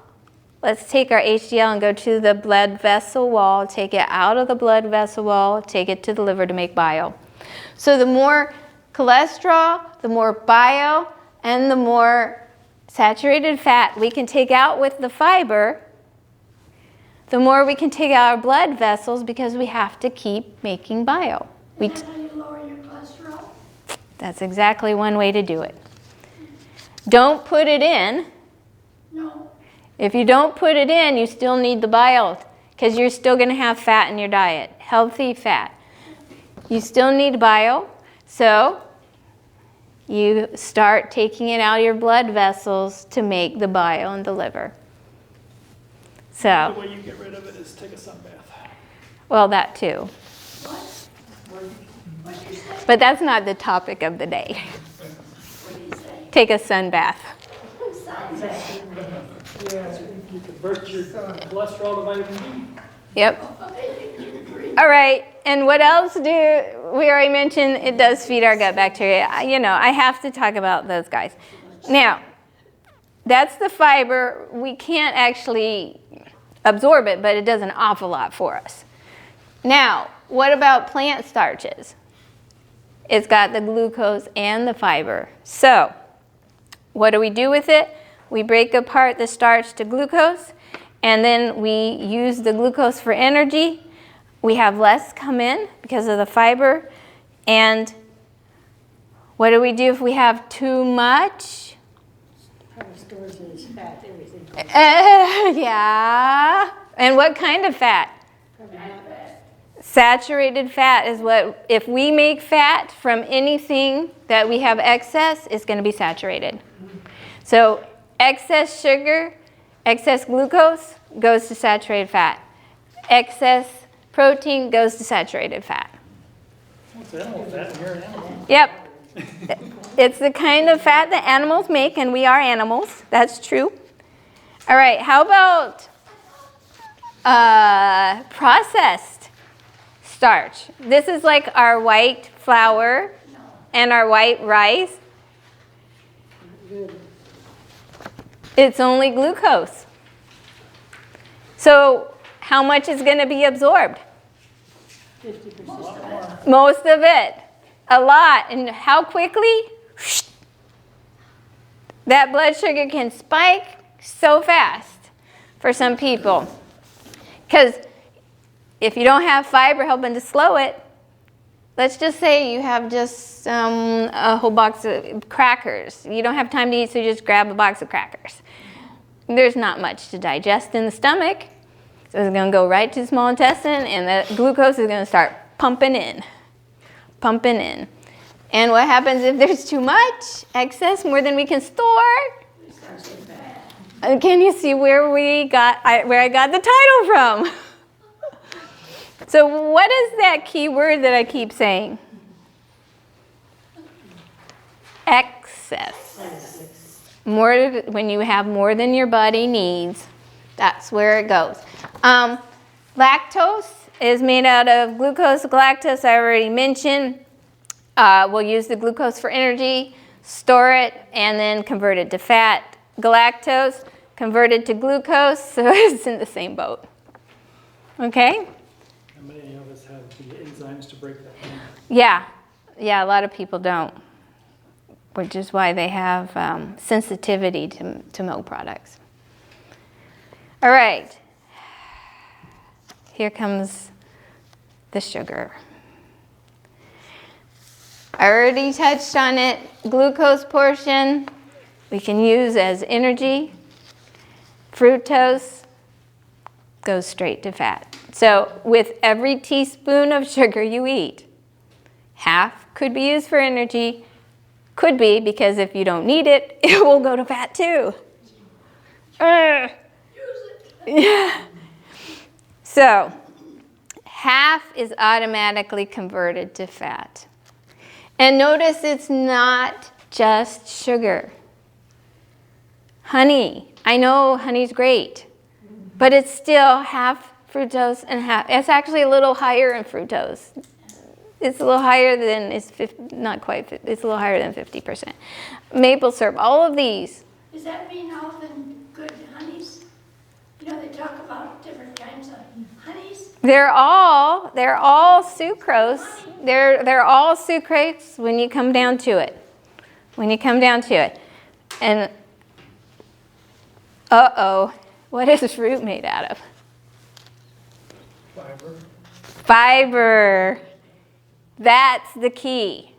Let's take our HDL and go to the blood vessel wall, take it out of the blood vessel wall, take it to the liver to make bile. So the more cholesterol, the more bile, and the more saturated fat we can take out with the fiber, the more we can take out our blood vessels because we have to keep making bile. Is that how you lower your cholesterol? That's exactly one way to do it. Don't put it in. No. If you don't put it in, you still need the bile because you're still going to have fat in your diet, healthy fat. You still need bile, so you start taking it out of your blood vessels to make the bile in the liver. The So, way you get rid of it is take a sun bath. well, that too. What? What'd you say? But that's not the topic of the day. What did you say? Take a sun bath. Sunset. You convert your cholesterol to vitamin D. Yep. All right, and what else we already mentioned, it does feed our gut bacteria. You know, I have to talk about those guys. Now, that's the fiber. We can't actually absorb it, but it does an awful lot for us. Now, what about plant starches? It's got the glucose and the fiber. So, what do we do with it? We break apart the starch to glucose, and then we use the glucose for energy. We have less come in because of the fiber. And what do we do if we have too much? Probably stores it as fat, everything. Yeah. And what kind of fat? Probably not. Saturated fat is what, if we make fat from anything that we have excess, it's going to be saturated. So excess sugar, excess glucose goes to saturated fat. Excess protein goes to saturated fat. What's animal fat in here? Animal. Yep. It's the kind of fat that animals make, and we are animals. That's true. All right, how about processed starch? This is like our white flour and our white rice. It's only glucose. So how much is going to be absorbed? 50%. Most of it. a lot. And how quickly? That blood sugar can spike so fast for some people. Because if you don't have fiber helping to slow it, let's just say you have just a whole box of crackers. You don't have time to eat, so you just grab a box of crackers. There's not much to digest in the stomach. So it's going to go right to the small intestine, and the glucose is going to start pumping in. Pumping in. And what happens if there's too much, excess, more than we can store? Can you see where I got the title from? So what is that key word that I keep saying? Excess. More, when you have more than your body needs, that's where it goes. Lactose is made out of glucose, galactose, I already mentioned. We'll use the glucose for energy, store it, and then convert it to fat. Galactose, converted to glucose, so it's in the same boat. Okay? How many of us have the enzymes to break that down? Yeah, a lot of people don't, which is why they have sensitivity to milk products. All right, here comes the sugar. I already touched on it. Glucose portion we can use as energy. Fructose goes straight to fat. So with every teaspoon of sugar you eat, half could be used for energy, could be because if you don't need it, it will go to fat too. Yeah. So half is automatically converted to fat. And notice it's not just sugar. Honey, I know honey's great, but it's still half fructose and half. It's actually a little higher in fructose. It's a little higher than, not quite, it's a little higher than 50%. Maple syrup, all of these. Does that mean all the good honeys? You know, they talk about different kinds of honeys. They're all sucrose. They're all sucrose when you come down to it. When you come down to it. And what is fruit made out of? Fiber. Fiber. That's the key.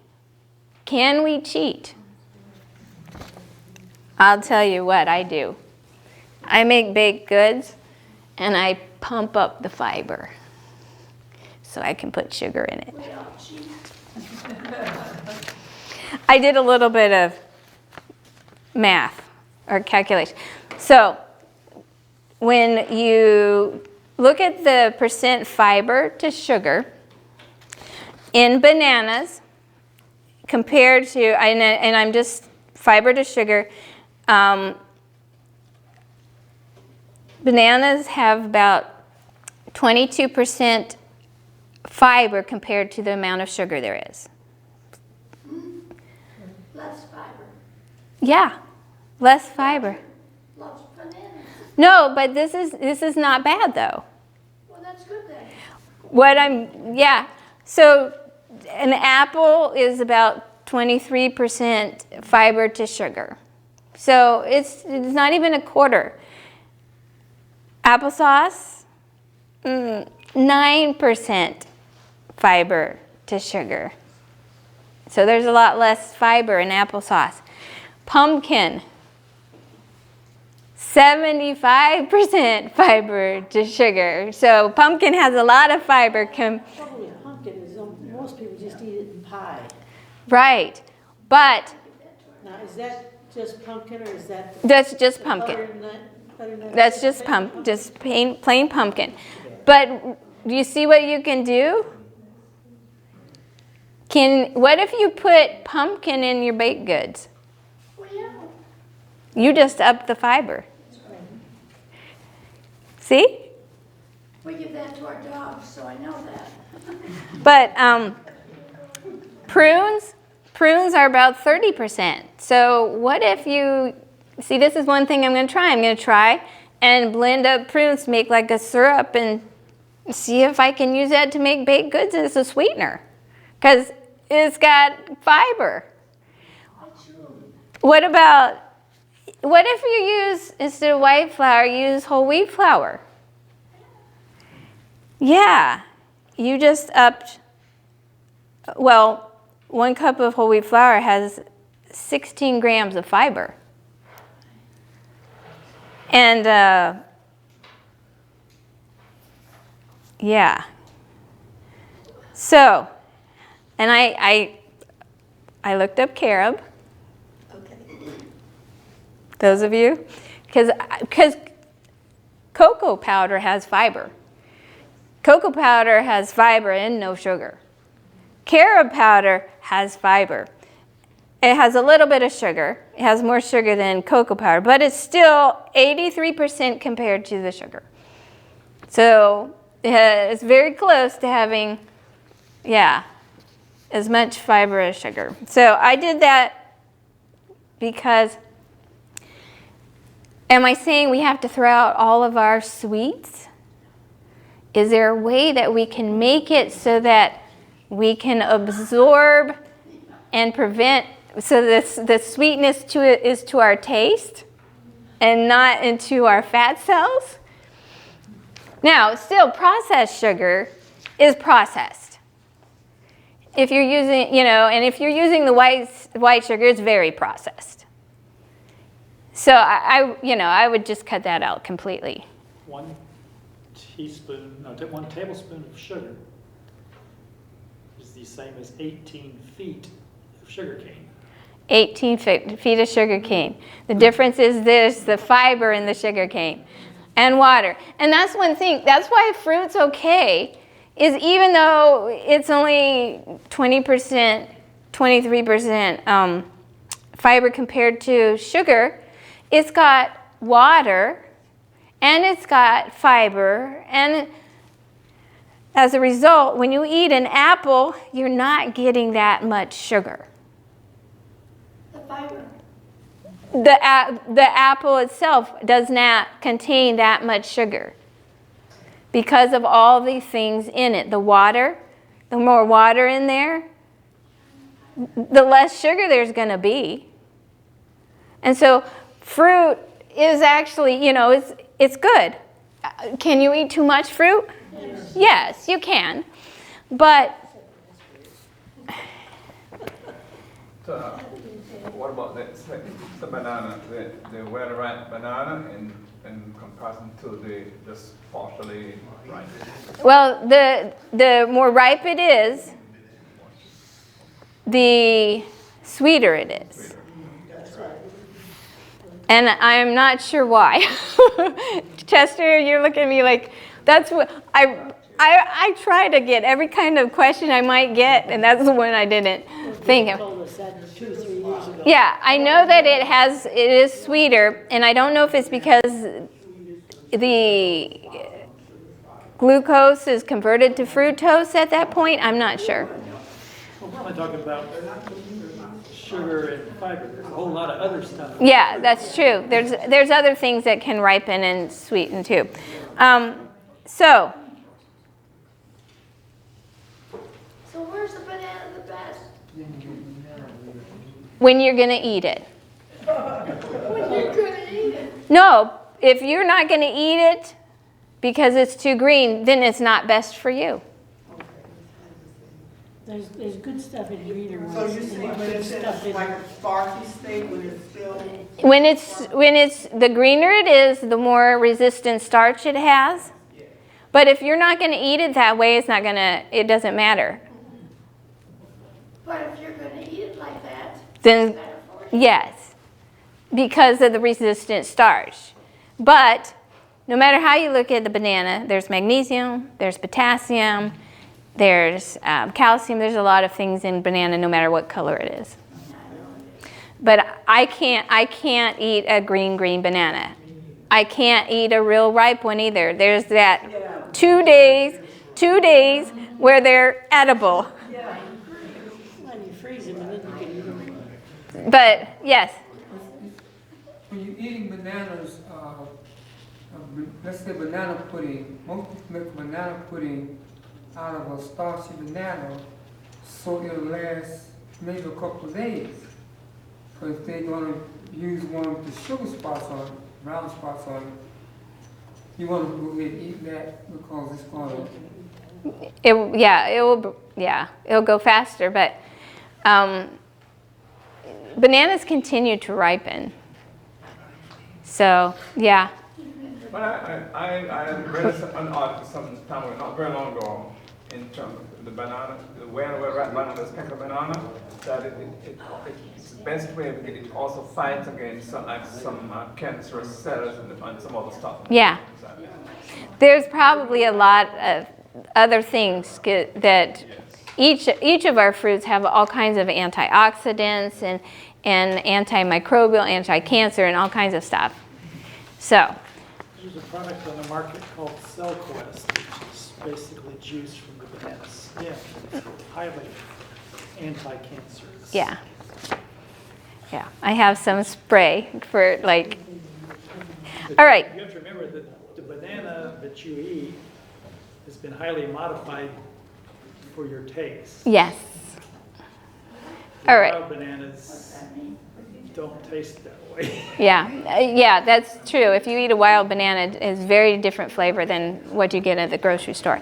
Can we cheat? I'll tell you what I do. I make baked goods and I pump up the fiber so I can put sugar in it. We all cheat. I did a little bit of math or calculation. So when you look at the percent fiber to sugar in bananas compared to, and I'm just fiber to sugar, bananas have about 22% fiber compared to the amount of sugar there is. Less fiber. Yeah, less fiber. Loves bananas. No, but this is not bad though. Well, that's good then. So an apple is about 23% fiber to sugar. So it's not even a quarter. Applesauce, 9% fiber to sugar. So there's a lot less fiber in applesauce. Pumpkin, 75% fiber to sugar. So pumpkin has a lot of fiber. Trouble with pumpkin is most people just eat it in pie. Right, but Now, is that just pumpkin or is that? that's just pumpkin. Butternut? That's just plain pumpkin. But do you see what you can do? What if you put pumpkin in your baked goods? Well, yeah. You just up the fiber. See? We give that to our dogs, so I know that. But prunes are about 30%. So what if you, see, this is one thing I'm going to try. I'm going to try and blend up prunes to make like a syrup and see if I can use that to make baked goods as a sweetener. Because it's got fiber. What if you use, instead of white flour, use whole wheat flour? Yeah, you just upped, well, 1 cup of whole wheat flour has 16 grams of fiber. And, yeah. So, and I looked up carob. Those of you, because cocoa powder has fiber. Cocoa powder has fiber and no sugar. Carob powder has fiber. It has a little bit of sugar. It has more sugar than cocoa powder, but it's still 83% compared to the sugar. So it's very close to having, yeah, as much fiber as sugar. So I did that because, am I saying we have to throw out all of our sweets? Is there a way that we can make it so that we can absorb and prevent, so the sweetness to it is to our taste and not into our fat cells? Now, still, processed sugar is processed. If you're using, and if you're using the white sugar, it's very processed. So I would just cut that out completely. 1 tablespoon of sugar is the same as 18 feet of sugar cane. 18 feet of sugar cane. The difference is the fiber in the sugar cane and water. And that's one thing. That's why fruit's okay, is even though it's only 20%, 23% fiber compared to sugar, it's got water and it's got fiber, and as a result, when you eat an apple, you're not getting that much sugar. The fiber. The apple itself does not contain that much sugar because of all the things in it. The water, the more water in there, the less sugar there's going to be. And so fruit is actually, it's good. Can you eat too much fruit? Yes, you can. But what about the banana, the well-ripe banana in comparison to the just partially ripe? well, the more ripe it is, the sweeter it is. And I'm not sure why. Chester, you're looking at me like, that's what, I try to get every kind of question I might get, and that's the one I didn't think of. Told us that 2 or 3 years ago. Yeah, I know that it is sweeter, and I don't know if it's because the glucose is converted to fructose at that point. I'm not sure. Well, we're only talking about sugar and fiber. There's a whole lot of other stuff. Yeah, that's true. There's other things that can ripen and sweeten too. So where's the banana the best? when you're going to eat it. When you're gonna eat it. No, if you're not going to eat it because it's too green, then it's not best for you. There's good stuff in greener ones. So you and say good it's stuff in- like a starchy state when it's still. When it's the greener it is, the more resistant starch it has. But if you're not going to eat it that way, it doesn't matter. But if you're gonna eat it like that, Then it's better for you. yes, because of the resistant starch. But no matter how you look at the banana, there's magnesium, there's potassium, there's calcium. There's a lot of things in banana, no matter what color it is. But I can't eat a green banana. I can't eat a real ripe one either. There's that 2 days where they're edible. Well, you freeze them and then you can eat them. But yes, When you're eating bananas, let's say banana pudding, most people make banana pudding out of a starchy banana. so it'll last maybe a couple of days. But if they're gonna use one with the sugar spots on it, brown spots on it, you wanna go ahead and eat that because it's gonna, it'll go faster, but bananas continue to ripen. So, yeah. But I read an article some time ago, not very long ago, in terms of the banana, the way where ripe bananas pick a banana, that it's the best way because it also fights against some cancerous cells and some other stuff. Yeah. There's probably a lot of other things that each of our fruits have all kinds of antioxidants and antimicrobial, anti-cancer, and all kinds of stuff. So. There's a product on the market called CellQuest, which is basically juice from the banana skin. It's highly anti-cancerous. Yeah. Yeah, I have some spray for like, all right. You have to remember that the banana that you eat has been highly modified for your taste. Yes. The All right. wild bananas don't taste that way. Yeah, that's true. If you eat a wild banana, it's very different flavor than what you get at the grocery store.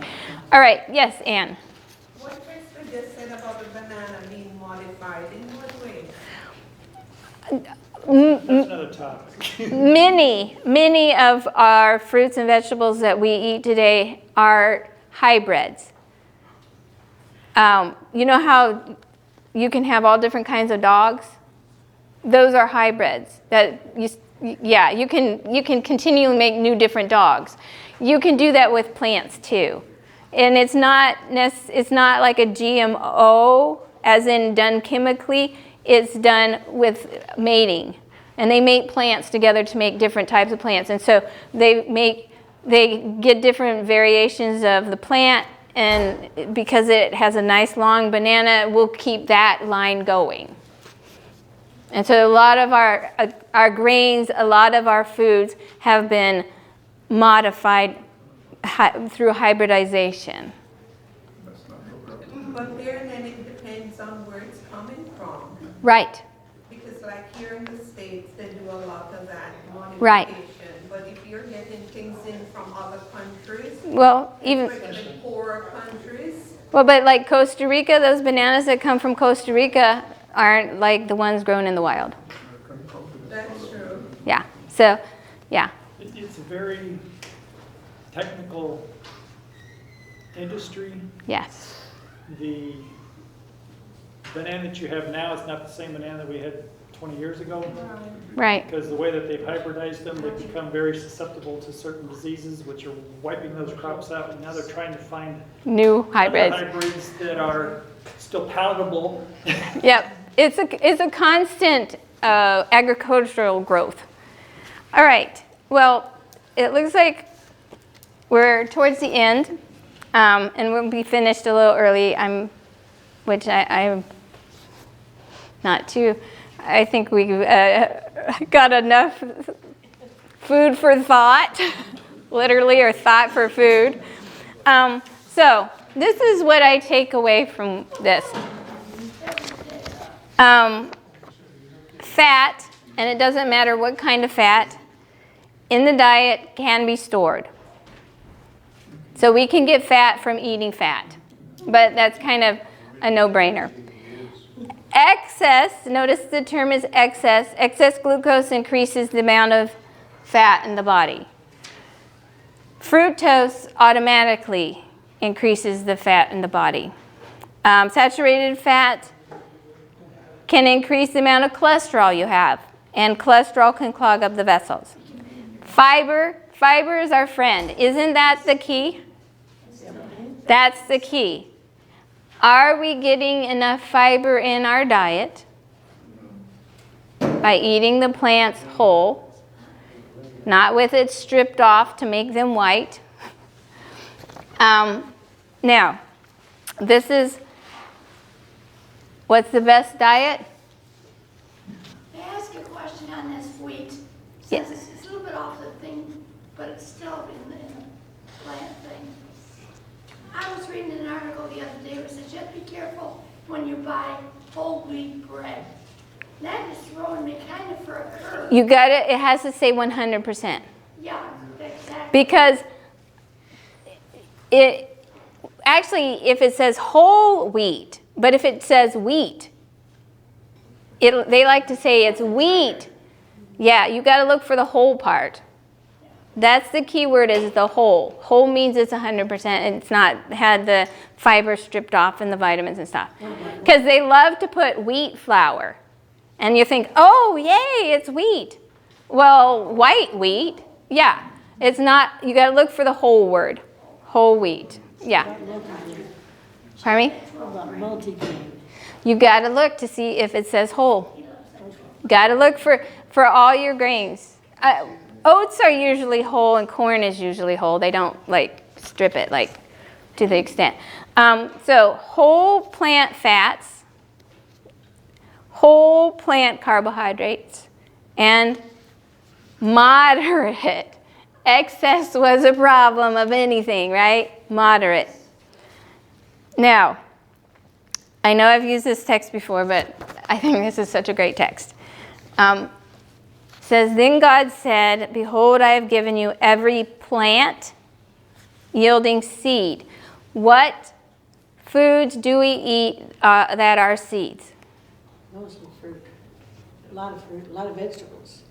All right, yes, Anne. What Krista just said about the banana being modified, in what way? That's another topic. Many of our fruits and vegetables that we eat today are hybrids. You know how you can have all different kinds of dogs? Those are hybrids. You can continually make new different dogs. You can do that with plants too. And it's not like a GMO as in done chemically. It's done with mating. And they mate plants together to make different types of plants. And so they get different variations of the plant, and because it has a nice long banana, we'll keep that line going. And so a lot of our grains, a lot of our foods have been modified through hybridization. But there then it depends on where it's coming from. Right. Because like here in the States, they do a lot of that modification. Right. But if you're getting things in from other countries, Well, even especially poorer countries, but like Costa Rica, those bananas that come from Costa Rica aren't like the ones grown in the wild. that's true. Yeah. So, yeah. It's a very technical industry. Yes. The banana that you have now is not the same banana that we had 20 years ago. Right. Because the way that they've hybridized them, they've become very susceptible to certain diseases, which are wiping those crops out. And now they're trying to find New other hybrids. hybrids that are still palatable. Yep. It's a constant agricultural growth. All right. Well, it looks like we're towards the end, and we'll be finished a little early. I'm not too. I think we've got enough food for thought, literally, or thought for food. So this is what I take away from this. Fat, and it doesn't matter what kind of fat, in the diet can be stored. So we can get fat from eating fat, but that's kind of a no-brainer. Excess, notice the term is excess. Excess glucose increases the amount of fat in the body. Fructose automatically increases the fat in the body. Saturated fat can increase the amount of cholesterol you have, and cholesterol can clog up the vessels. Fiber is our friend. Isn't that the key? That's the key. Are we getting enough fiber in our diet by eating the plants whole, not with it stripped off to make them white? Now, this is, what's the best diet? May I ask a question on this wheat? Yes. Since it's a little bit off the thing, but it's still in the plant thing. I was reading an article the other day where it says you have to be careful when you buy whole wheat bread. That is throwing me kind of for a curve. You got it. It has to say 100%. Yeah, exactly. Because it actually, if it says whole wheat, but if it says wheat, they like to say it's wheat. Yeah, you got to look for the whole part. That's the key word, is the whole. Whole means it's 100%. It's not had the fiber stripped off and the vitamins and stuff. Because they love to put wheat flour. And you think, oh, yay, it's wheat. Well, white wheat, yeah. It's not, you got to look for the whole word. Whole wheat, yeah. Pardon me? What about multigrain? You got to look to see if it says whole. Got to look for all your grains. Oats are usually whole and corn is usually whole. They don't like strip it like to the extent. So whole plant fats, whole plant carbohydrates, and moderate. Excess was a problem of anything, right? Moderate. Now, I know I've used this text before, but I think this is such a great text. Says, then God said, behold, I have given you every plant yielding seed. What foods do we eat that are seeds? Mostly fruit. A lot of fruit, a lot of vegetables.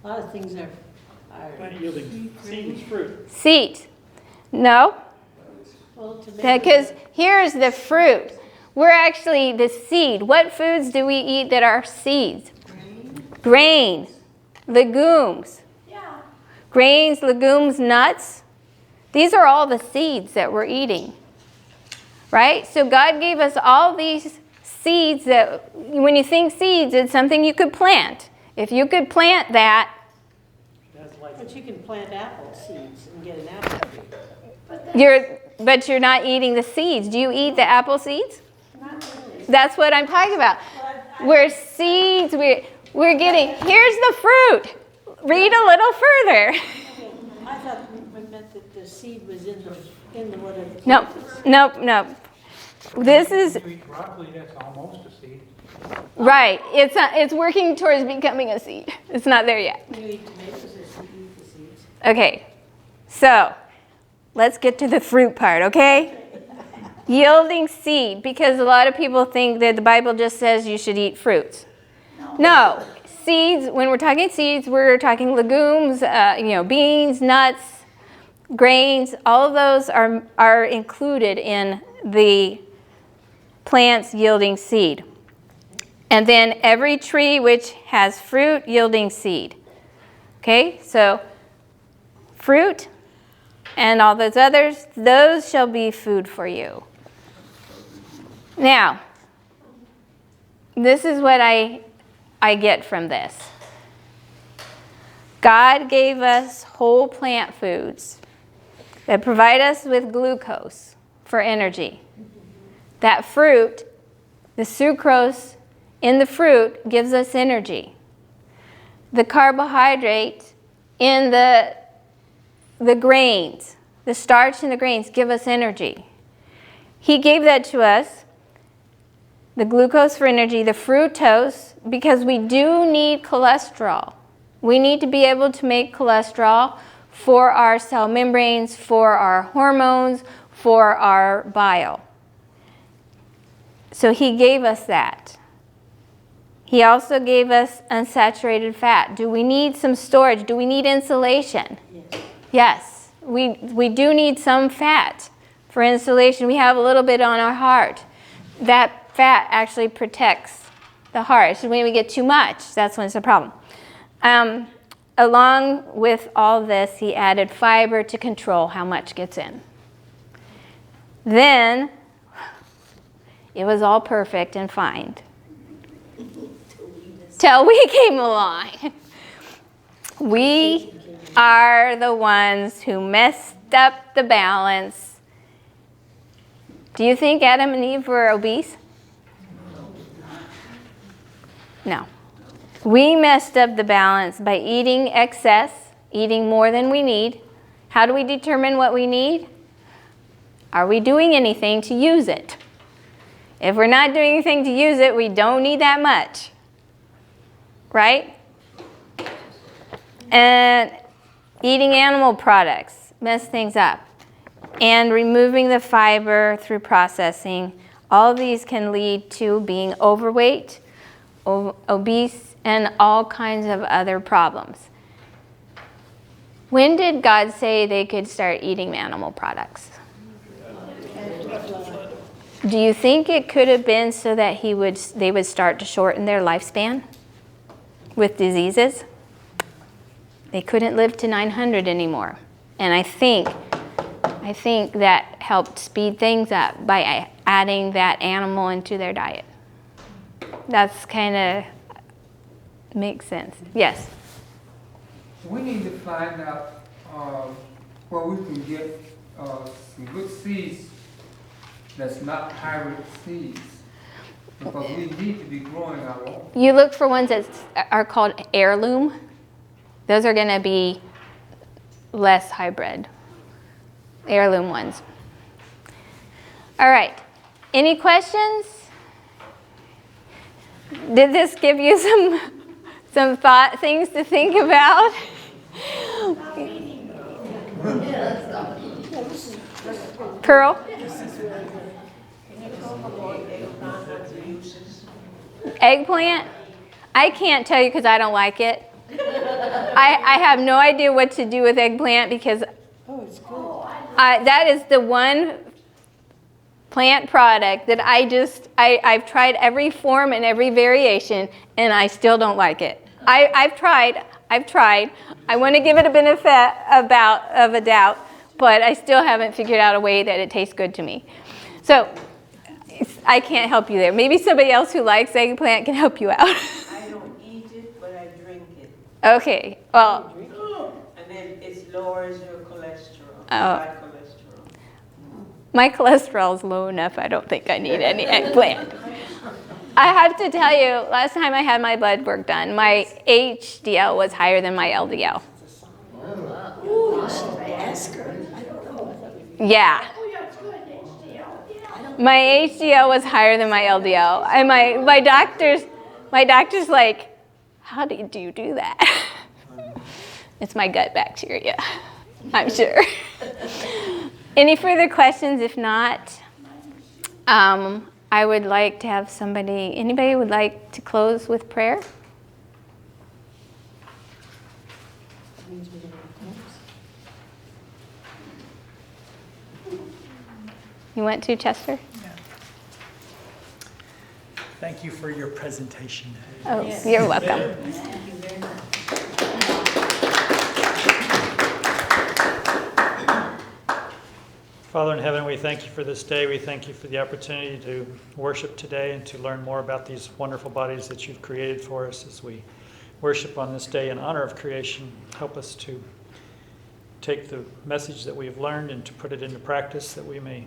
A lot of things are Plant yielding seeds, fruit. Seeds. No, well, tomatoes. because here's the fruit. We're actually the seed. What foods do we eat that are seeds? Grain, legumes. Yeah, Grains, legumes, nuts. These are all the seeds that we're eating. Right? So God gave us all these seeds that, when you think seeds, it's something you could plant. If you could plant that, That's like But you can plant apple seeds and get an apple tree. but you're not eating the seeds. Do you eat the apple seeds? Not really. That's what I'm talking about. We're seeds. We're getting, here's the fruit. Read a little further. I thought it meant that the seed was in the whatever. Nope, nope, nope. This is, You eat broccoli, that's almost a seed. right. It's working towards becoming a seed. It's not there yet. When you eat tomatoes, you eat the seeds. Okay, so let's get to the fruit part, okay? Yielding seed, because a lot of people think that the Bible just says you should eat fruits. No, seeds, when we're talking seeds, we're talking legumes, beans, nuts, grains, all of those are included in the plants yielding seed. And then every tree which has fruit yielding seed. Okay, so fruit and all those others, those shall be food for you. Now, this is what I get from this. God gave us whole plant foods that provide us with glucose for energy. That fruit, the sucrose in the fruit gives us energy. The carbohydrate in the grains, the starch in the grains give us energy. He gave that to us, the glucose for energy, the fructose, because we do need cholesterol. We need to be able to make cholesterol for our cell membranes, for our hormones, for our bile. So he gave us that. He also gave us unsaturated fat. Do we need some storage? Do we need insulation? Yes. We do need some fat for insulation. We have a little bit on our heart. That fat actually protects the heart. So when we get too much, that's when it's a problem. Along with all this, he added fiber to control how much gets in. Then, it was all perfect and fine. Till we came along. We are the ones who messed up the balance. Do you think Adam and Eve were obese? No. We messed up the balance by eating excess, eating more than we need. How do we determine what we need? Are we doing anything to use it? If we're not doing anything to use it, we don't need that much. Right? And eating animal products mess things up. And removing the fiber through processing. All of these can lead to being overweight, obese, and all kinds of other problems. When did God say they could start eating animal products? Do you think it could have been so that they would start to shorten their lifespan with diseases? They couldn't live to 900 anymore. And I think that helped speed things up by adding that animal into their diet. That's kind of makes sense. Yes? We need to find out where we can get some good seeds that's not hybrid seeds. Because we need to be growing our own. You look for ones that are called heirloom. Those are going to be less hybrid. Heirloom ones. All right. Any questions? Did this give you some things to think about? Pearl? Eggplant? I can't tell you because I don't like it. I have no idea what to do with eggplant because that is the one plant product that I've tried every form and every variation, and I still don't like it. I've tried. I want to give it a benefit of a doubt, but I still haven't figured out a way that it tastes good to me. So I can't help you there. Maybe somebody else who likes eggplant can help you out. I don't eat it, but I drink it. Okay, well. And then it lowers your cholesterol, Oh. bad cholesterol. My cholesterol is low enough, I don't think I need any eggplant. I have to tell you, last time I had my blood work done, my HDL was higher than my LDL. Yeah. My HDL was higher than my LDL. And my doctor's like, how do you do that? It's my gut bacteria, I'm sure. Any further questions? If not, I would like to have anybody would like to close with prayer? You want to, Chester? Yeah. Thank you for your presentation. Oh, you're welcome. Father in heaven, we thank you for this day. We thank you for the opportunity to worship today and to learn more about these wonderful bodies that you've created for us as we worship on this day in honor of creation. Help us to take the message that we've learned and to put it into practice that we may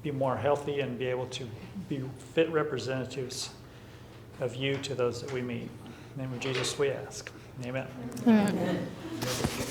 be more healthy and be able to be fit representatives of you to those that we meet. In the name of Jesus we ask. Amen.